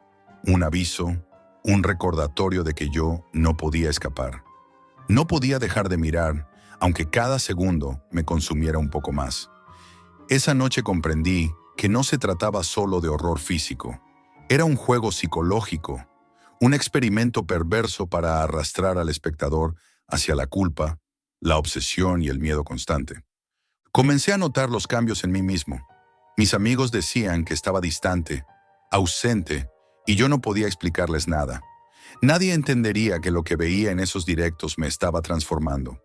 Un aviso, un recordatorio de que yo no podía escapar. No podía dejar de mirar, aunque cada segundo me consumiera un poco más. Esa noche comprendí que no se trataba solo de horror físico. Era un juego psicológico, un experimento perverso para arrastrar al espectador hacia la culpa, la obsesión y el miedo constante. Comencé a notar los cambios en mí mismo. Mis amigos decían que estaba distante, ausente, y yo no podía explicarles nada. Nadie entendería que lo que veía en esos directos me estaba transformando.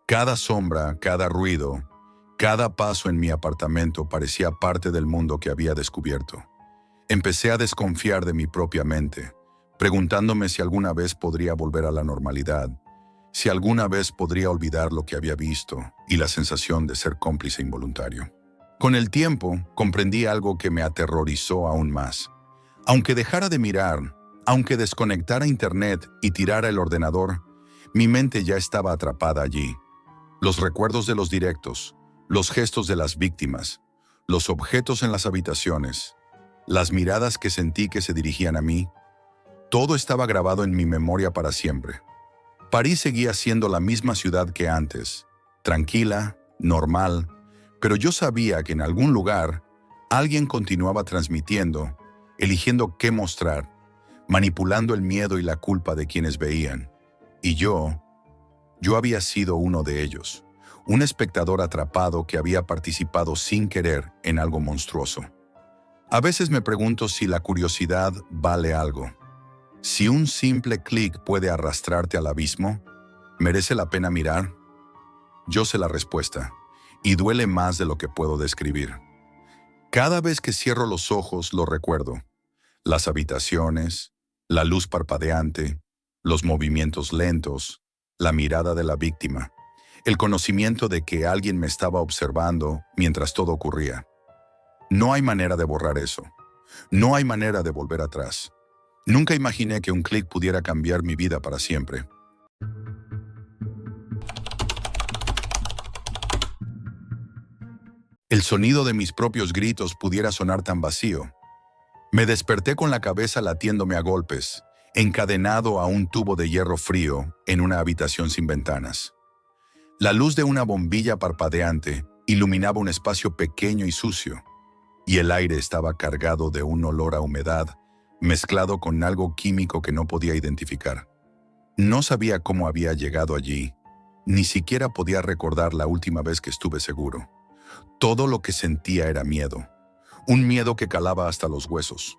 Cada sombra, cada ruido, cada paso en mi apartamento parecía parte del mundo que había descubierto. Empecé a desconfiar de mi propia mente, preguntándome si alguna vez podría volver a la normalidad, si alguna vez podría olvidar lo que había visto y la sensación de ser cómplice involuntario. Con el tiempo, comprendí algo que me aterrorizó aún más. Aunque dejara de mirar, aunque desconectara internet y tirara el ordenador, mi mente ya estaba atrapada allí. Los recuerdos de los directos, los gestos de las víctimas, los objetos en las habitaciones, las miradas que sentí que se dirigían a mí, todo estaba grabado en mi memoria para siempre. París seguía siendo la misma ciudad que antes, tranquila, normal, pero yo sabía que en algún lugar alguien continuaba transmitiendo, eligiendo qué mostrar, manipulando el miedo y la culpa de quienes veían. Y yo había sido uno de ellos, un espectador atrapado que había participado sin querer en algo monstruoso. A veces me pregunto si la curiosidad vale algo. Si un simple clic puede arrastrarte al abismo, ¿merece la pena mirar? Yo sé la respuesta, y duele más de lo que puedo describir. Cada vez que cierro los ojos lo recuerdo. Las habitaciones, la luz parpadeante, los movimientos lentos, la mirada de la víctima, el conocimiento de que alguien me estaba observando mientras todo ocurría. No hay manera de borrar eso. No hay manera de volver atrás. Nunca imaginé que un clic pudiera cambiar mi vida para siempre. El sonido de mis propios gritos pudiera sonar tan vacío. Me desperté con la cabeza latiéndome a golpes, encadenado a un tubo de hierro frío en una habitación sin ventanas. La luz de una bombilla parpadeante iluminaba un espacio pequeño y sucio, y el aire estaba cargado de un olor a humedad, mezclado con algo químico que no podía identificar. No sabía cómo había llegado allí, ni siquiera podía recordar la última vez que estuve seguro. Todo lo que sentía era miedo, un miedo que calaba hasta los huesos.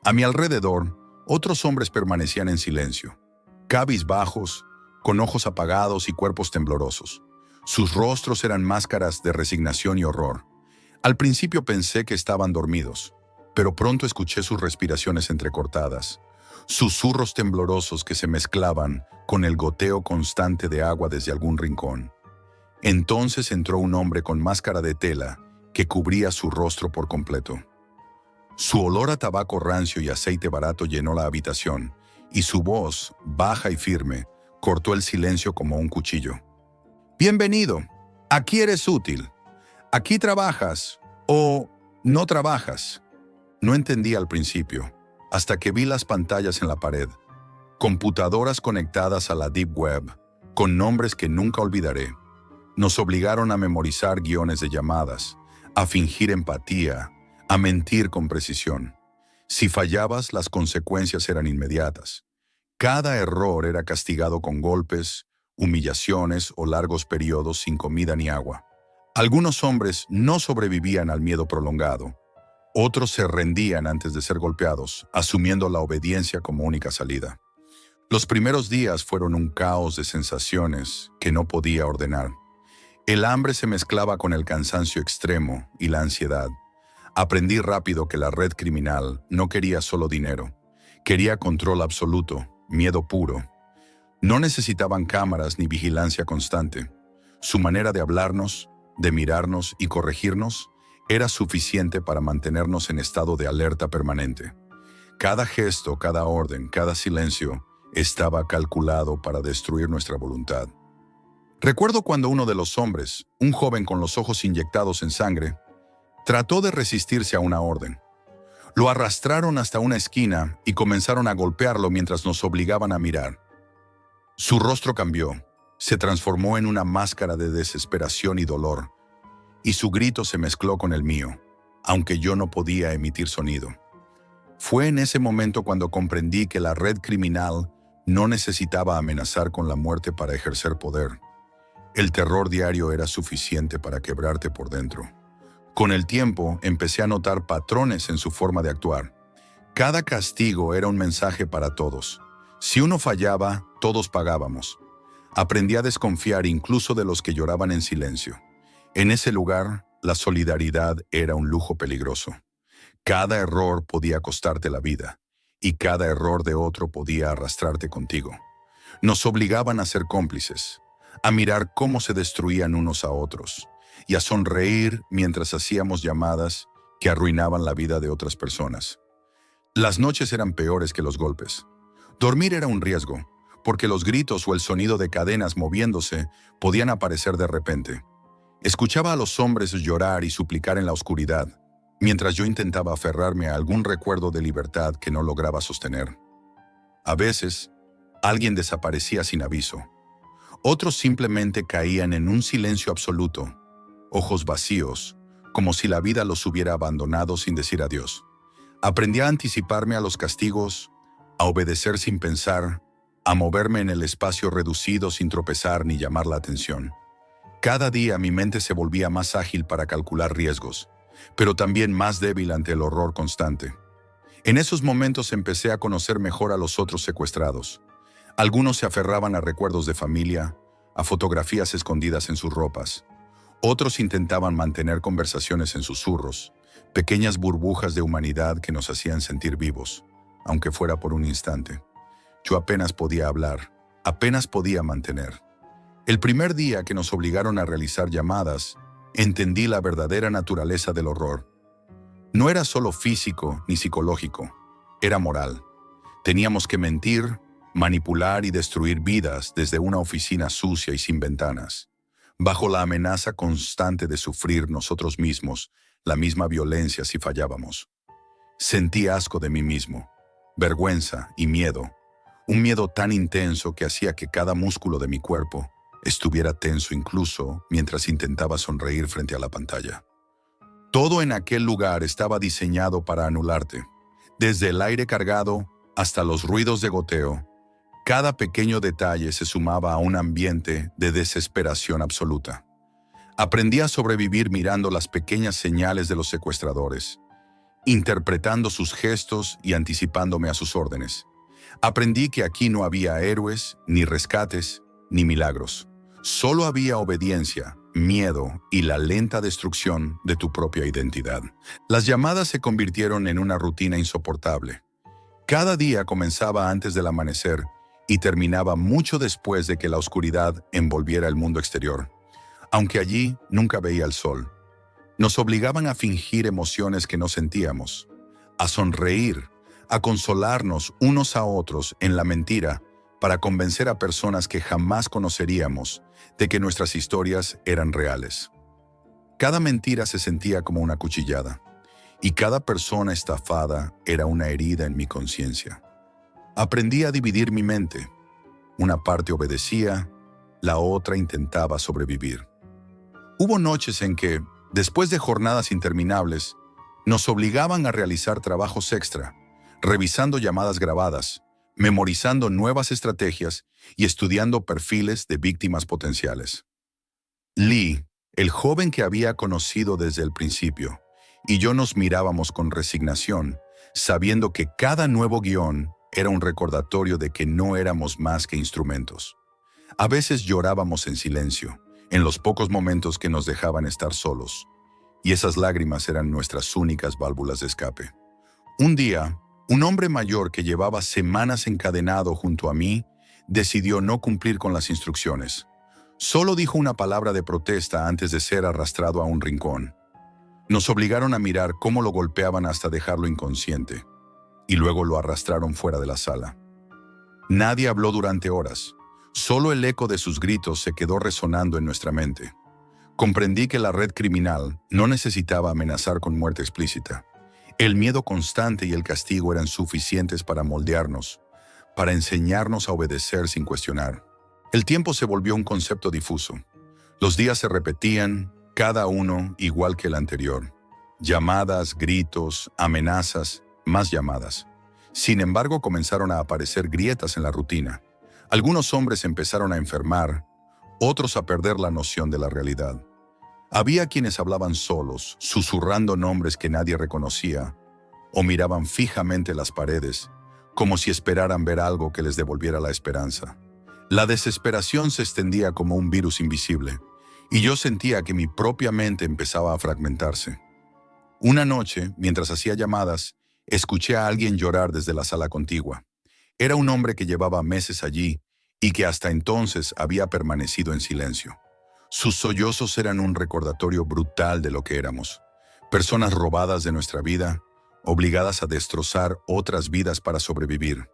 A mi alrededor, otros hombres permanecían en silencio, cabizbajos, con ojos apagados y cuerpos temblorosos. Sus rostros eran máscaras de resignación y horror. Al principio pensé que estaban dormidos, pero pronto escuché sus respiraciones entrecortadas, susurros temblorosos que se mezclaban con el goteo constante de agua desde algún rincón. Entonces entró un hombre con máscara de tela que cubría su rostro por completo. Su olor a tabaco rancio y aceite barato llenó la habitación, y su voz, baja y firme, cortó el silencio como un cuchillo. «Bienvenido. Aquí eres útil. Aquí trabajas o no trabajas». No entendí al principio, hasta que vi las pantallas en la pared, computadoras conectadas a la Deep Web, con nombres que nunca olvidaré. Nos obligaron a memorizar guiones de llamadas, a fingir empatía, a mentir con precisión. Si fallabas, las consecuencias eran inmediatas. Cada error era castigado con golpes, humillaciones o largos periodos sin comida ni agua. Algunos hombres no sobrevivían al miedo prolongado. Otros se rendían antes de ser golpeados, asumiendo la obediencia como única salida. Los primeros días fueron un caos de sensaciones que no podía ordenar. El hambre se mezclaba con el cansancio extremo y la ansiedad. Aprendí rápido que la red criminal no quería solo dinero. Quería control absoluto, miedo puro. No necesitaban cámaras ni vigilancia constante. Su manera de hablarnos, de mirarnos y corregirnos era suficiente para mantenernos en estado de alerta permanente. Cada gesto, cada orden, cada silencio estaba calculado para destruir nuestra voluntad. Recuerdo cuando uno de los hombres, un joven con los ojos inyectados en sangre, trató de resistirse a una orden. Lo arrastraron hasta una esquina y comenzaron a golpearlo mientras nos obligaban a mirar. Su rostro cambió, se transformó en una máscara de desesperación y dolor, y su grito se mezcló con el mío, aunque yo no podía emitir sonido. Fue en ese momento cuando comprendí que la red criminal no necesitaba amenazar con la muerte para ejercer poder. El terror diario era suficiente para quebrarte por dentro. Con el tiempo, empecé a notar patrones en su forma de actuar. Cada castigo era un mensaje para todos. Si uno fallaba, todos pagábamos. Aprendí a desconfiar incluso de los que lloraban en silencio. En ese lugar, la solidaridad era un lujo peligroso. Cada error podía costarte la vida, y cada error de otro podía arrastrarte contigo. Nos obligaban a ser cómplices, a mirar cómo se destruían unos a otros, y a sonreír mientras hacíamos llamadas que arruinaban la vida de otras personas. Las noches eran peores que los golpes. Dormir era un riesgo, porque los gritos o el sonido de cadenas moviéndose podían aparecer de repente. Escuchaba a los hombres llorar y suplicar en la oscuridad, mientras yo intentaba aferrarme a algún recuerdo de libertad que no lograba sostener. A veces, alguien desaparecía sin aviso. Otros simplemente caían en un silencio absoluto, ojos vacíos, como si la vida los hubiera abandonado sin decir adiós. Aprendí a anticiparme a los castigos, a obedecer sin pensar, a moverme en el espacio reducido sin tropezar ni llamar la atención. Cada día mi mente se volvía más ágil para calcular riesgos, pero también más débil ante el horror constante. En esos momentos empecé a conocer mejor a los otros secuestrados. Algunos se aferraban a recuerdos de familia, a fotografías escondidas en sus ropas. Otros intentaban mantener conversaciones en susurros, pequeñas burbujas de humanidad que nos hacían sentir vivos, aunque fuera por un instante. Yo apenas podía hablar, apenas podía mantener. El primer día que nos obligaron a realizar llamadas, entendí la verdadera naturaleza del horror. No era solo físico ni psicológico, era moral. Teníamos que mentir, manipular y destruir vidas desde una oficina sucia y sin ventanas, bajo la amenaza constante de sufrir nosotros mismos la misma violencia si fallábamos. Sentí asco de mí mismo, vergüenza y miedo, un miedo tan intenso que hacía que cada músculo de mi cuerpo estuviera tenso incluso mientras intentaba sonreír frente a la pantalla. Todo en aquel lugar estaba diseñado para anularte. Desde el aire cargado hasta los ruidos de goteo, cada pequeño detalle se sumaba a un ambiente de desesperación absoluta. Aprendí a sobrevivir mirando las pequeñas señales de los secuestradores, interpretando sus gestos y anticipándome a sus órdenes. Aprendí que aquí no había héroes, ni rescates, ni milagros. Solo había obediencia, miedo y la lenta destrucción de tu propia identidad. Las llamadas se convirtieron en una rutina insoportable. Cada día comenzaba antes del amanecer y terminaba mucho después de que la oscuridad envolviera el mundo exterior. Aunque allí nunca veía el sol. Nos obligaban a fingir emociones que no sentíamos, a sonreír, a consolarnos unos a otros en la mentira para convencer a personas que jamás conoceríamos de que nuestras historias eran reales. Cada mentira se sentía como una cuchillada, y cada persona estafada era una herida en mi conciencia. Aprendí a dividir mi mente. Una parte obedecía, la otra intentaba sobrevivir. Hubo noches en que, después de jornadas interminables, nos obligaban a realizar trabajos extra, revisando llamadas grabadas, memorizando nuevas estrategias y estudiando perfiles de víctimas potenciales. Lee, el joven que había conocido desde el principio, y yo nos mirábamos con resignación, sabiendo que cada nuevo guión era un recordatorio de que no éramos más que instrumentos. A veces llorábamos en silencio, en los pocos momentos que nos dejaban estar solos, y esas lágrimas eran nuestras únicas válvulas de escape. Un día, un hombre mayor que llevaba semanas encadenado junto a mí decidió no cumplir con las instrucciones. Solo dijo una palabra de protesta antes de ser arrastrado a un rincón. Nos obligaron a mirar cómo lo golpeaban hasta dejarlo inconsciente, y luego lo arrastraron fuera de la sala. Nadie habló durante horas. Solo el eco de sus gritos se quedó resonando en nuestra mente. Comprendí que la red criminal no necesitaba amenazar con muerte explícita. El miedo constante y el castigo eran suficientes para moldearnos, para enseñarnos a obedecer sin cuestionar. El tiempo se volvió un concepto difuso. Los días se repetían, cada uno igual que el anterior. Llamadas, gritos, amenazas, más llamadas. Sin embargo, comenzaron a aparecer grietas en la rutina. Algunos hombres empezaron a enfermar, otros a perder la noción de la realidad. Había quienes hablaban solos, susurrando nombres que nadie reconocía, o miraban fijamente las paredes, como si esperaran ver algo que les devolviera la esperanza. La desesperación se extendía como un virus invisible, y yo sentía que mi propia mente empezaba a fragmentarse. Una noche, mientras hacía llamadas, escuché a alguien llorar desde la sala contigua. Era un hombre que llevaba meses allí y que hasta entonces había permanecido en silencio. Sus sollozos eran un recordatorio brutal de lo que éramos. Personas robadas de nuestra vida, obligadas a destrozar otras vidas para sobrevivir.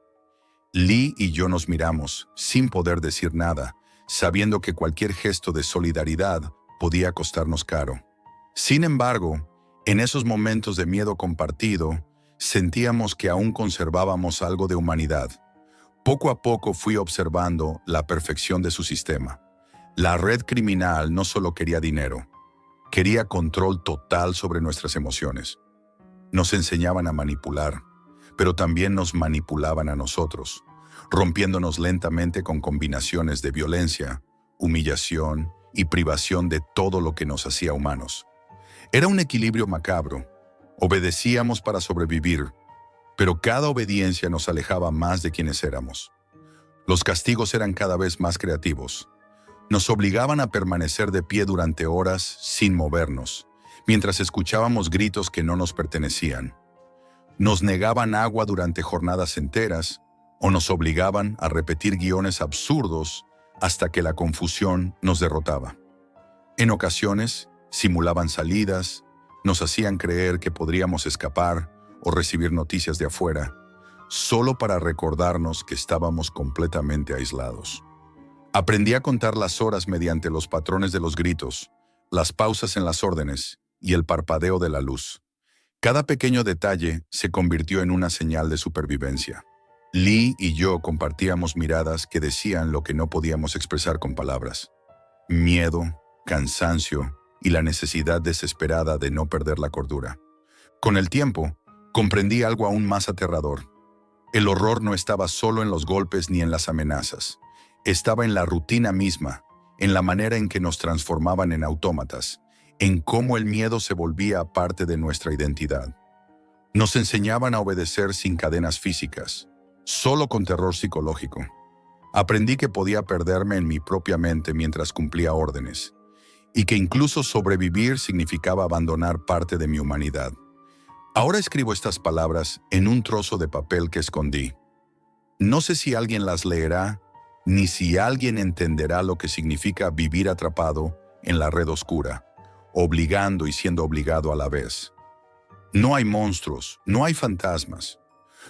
Lee y yo nos miramos, sin poder decir nada, sabiendo que cualquier gesto de solidaridad podía costarnos caro. Sin embargo, en esos momentos de miedo compartido, sentíamos que aún conservábamos algo de humanidad. Poco a poco fui observando la perfección de su sistema. La red criminal no solo quería dinero, quería control total sobre nuestras emociones. Nos enseñaban a manipular, pero también nos manipulaban a nosotros, rompiéndonos lentamente con combinaciones de violencia, humillación y privación de todo lo que nos hacía humanos. Era un equilibrio macabro. Obedecíamos para sobrevivir, pero cada obediencia nos alejaba más de quienes éramos. Los castigos eran cada vez más creativos. Nos obligaban a permanecer de pie durante horas sin movernos, mientras escuchábamos gritos que no nos pertenecían. Nos negaban agua durante jornadas enteras o nos obligaban a repetir guiones absurdos hasta que la confusión nos derrotaba. En ocasiones, simulaban salidas, nos hacían creer que podríamos escapar o recibir noticias de afuera, solo para recordarnos que estábamos completamente aislados. Aprendí a contar las horas mediante los patrones de los gritos, las pausas en las órdenes y el parpadeo de la luz. Cada pequeño detalle se convirtió en una señal de supervivencia. Lee y yo compartíamos miradas que decían lo que no podíamos expresar con palabras. Miedo, cansancio y la necesidad desesperada de no perder la cordura. Con el tiempo, comprendí algo aún más aterrador. El horror no estaba solo en los golpes ni en las amenazas. Estaba en la rutina misma, en la manera en que nos transformaban en autómatas, en cómo el miedo se volvía parte de nuestra identidad. Nos enseñaban a obedecer sin cadenas físicas, solo con terror psicológico. Aprendí que podía perderme en mi propia mente mientras cumplía órdenes, y que incluso sobrevivir significaba abandonar parte de mi humanidad. Ahora escribo estas palabras en un trozo de papel que escondí. No sé si alguien las leerá, ni si alguien entenderá lo que significa vivir atrapado en la red oscura, obligando y siendo obligado a la vez. No hay monstruos, no hay fantasmas,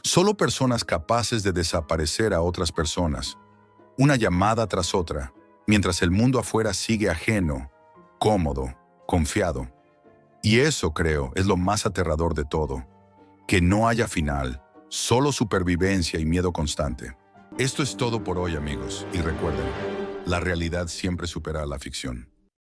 solo personas capaces de desaparecer a otras personas, una llamada tras otra, mientras el mundo afuera sigue ajeno, cómodo, confiado. Y eso, creo, es lo más aterrador de todo, que no haya final, Solo supervivencia y miedo constante. Esto es todo por hoy, amigos, y recuerden, la realidad siempre supera a la ficción.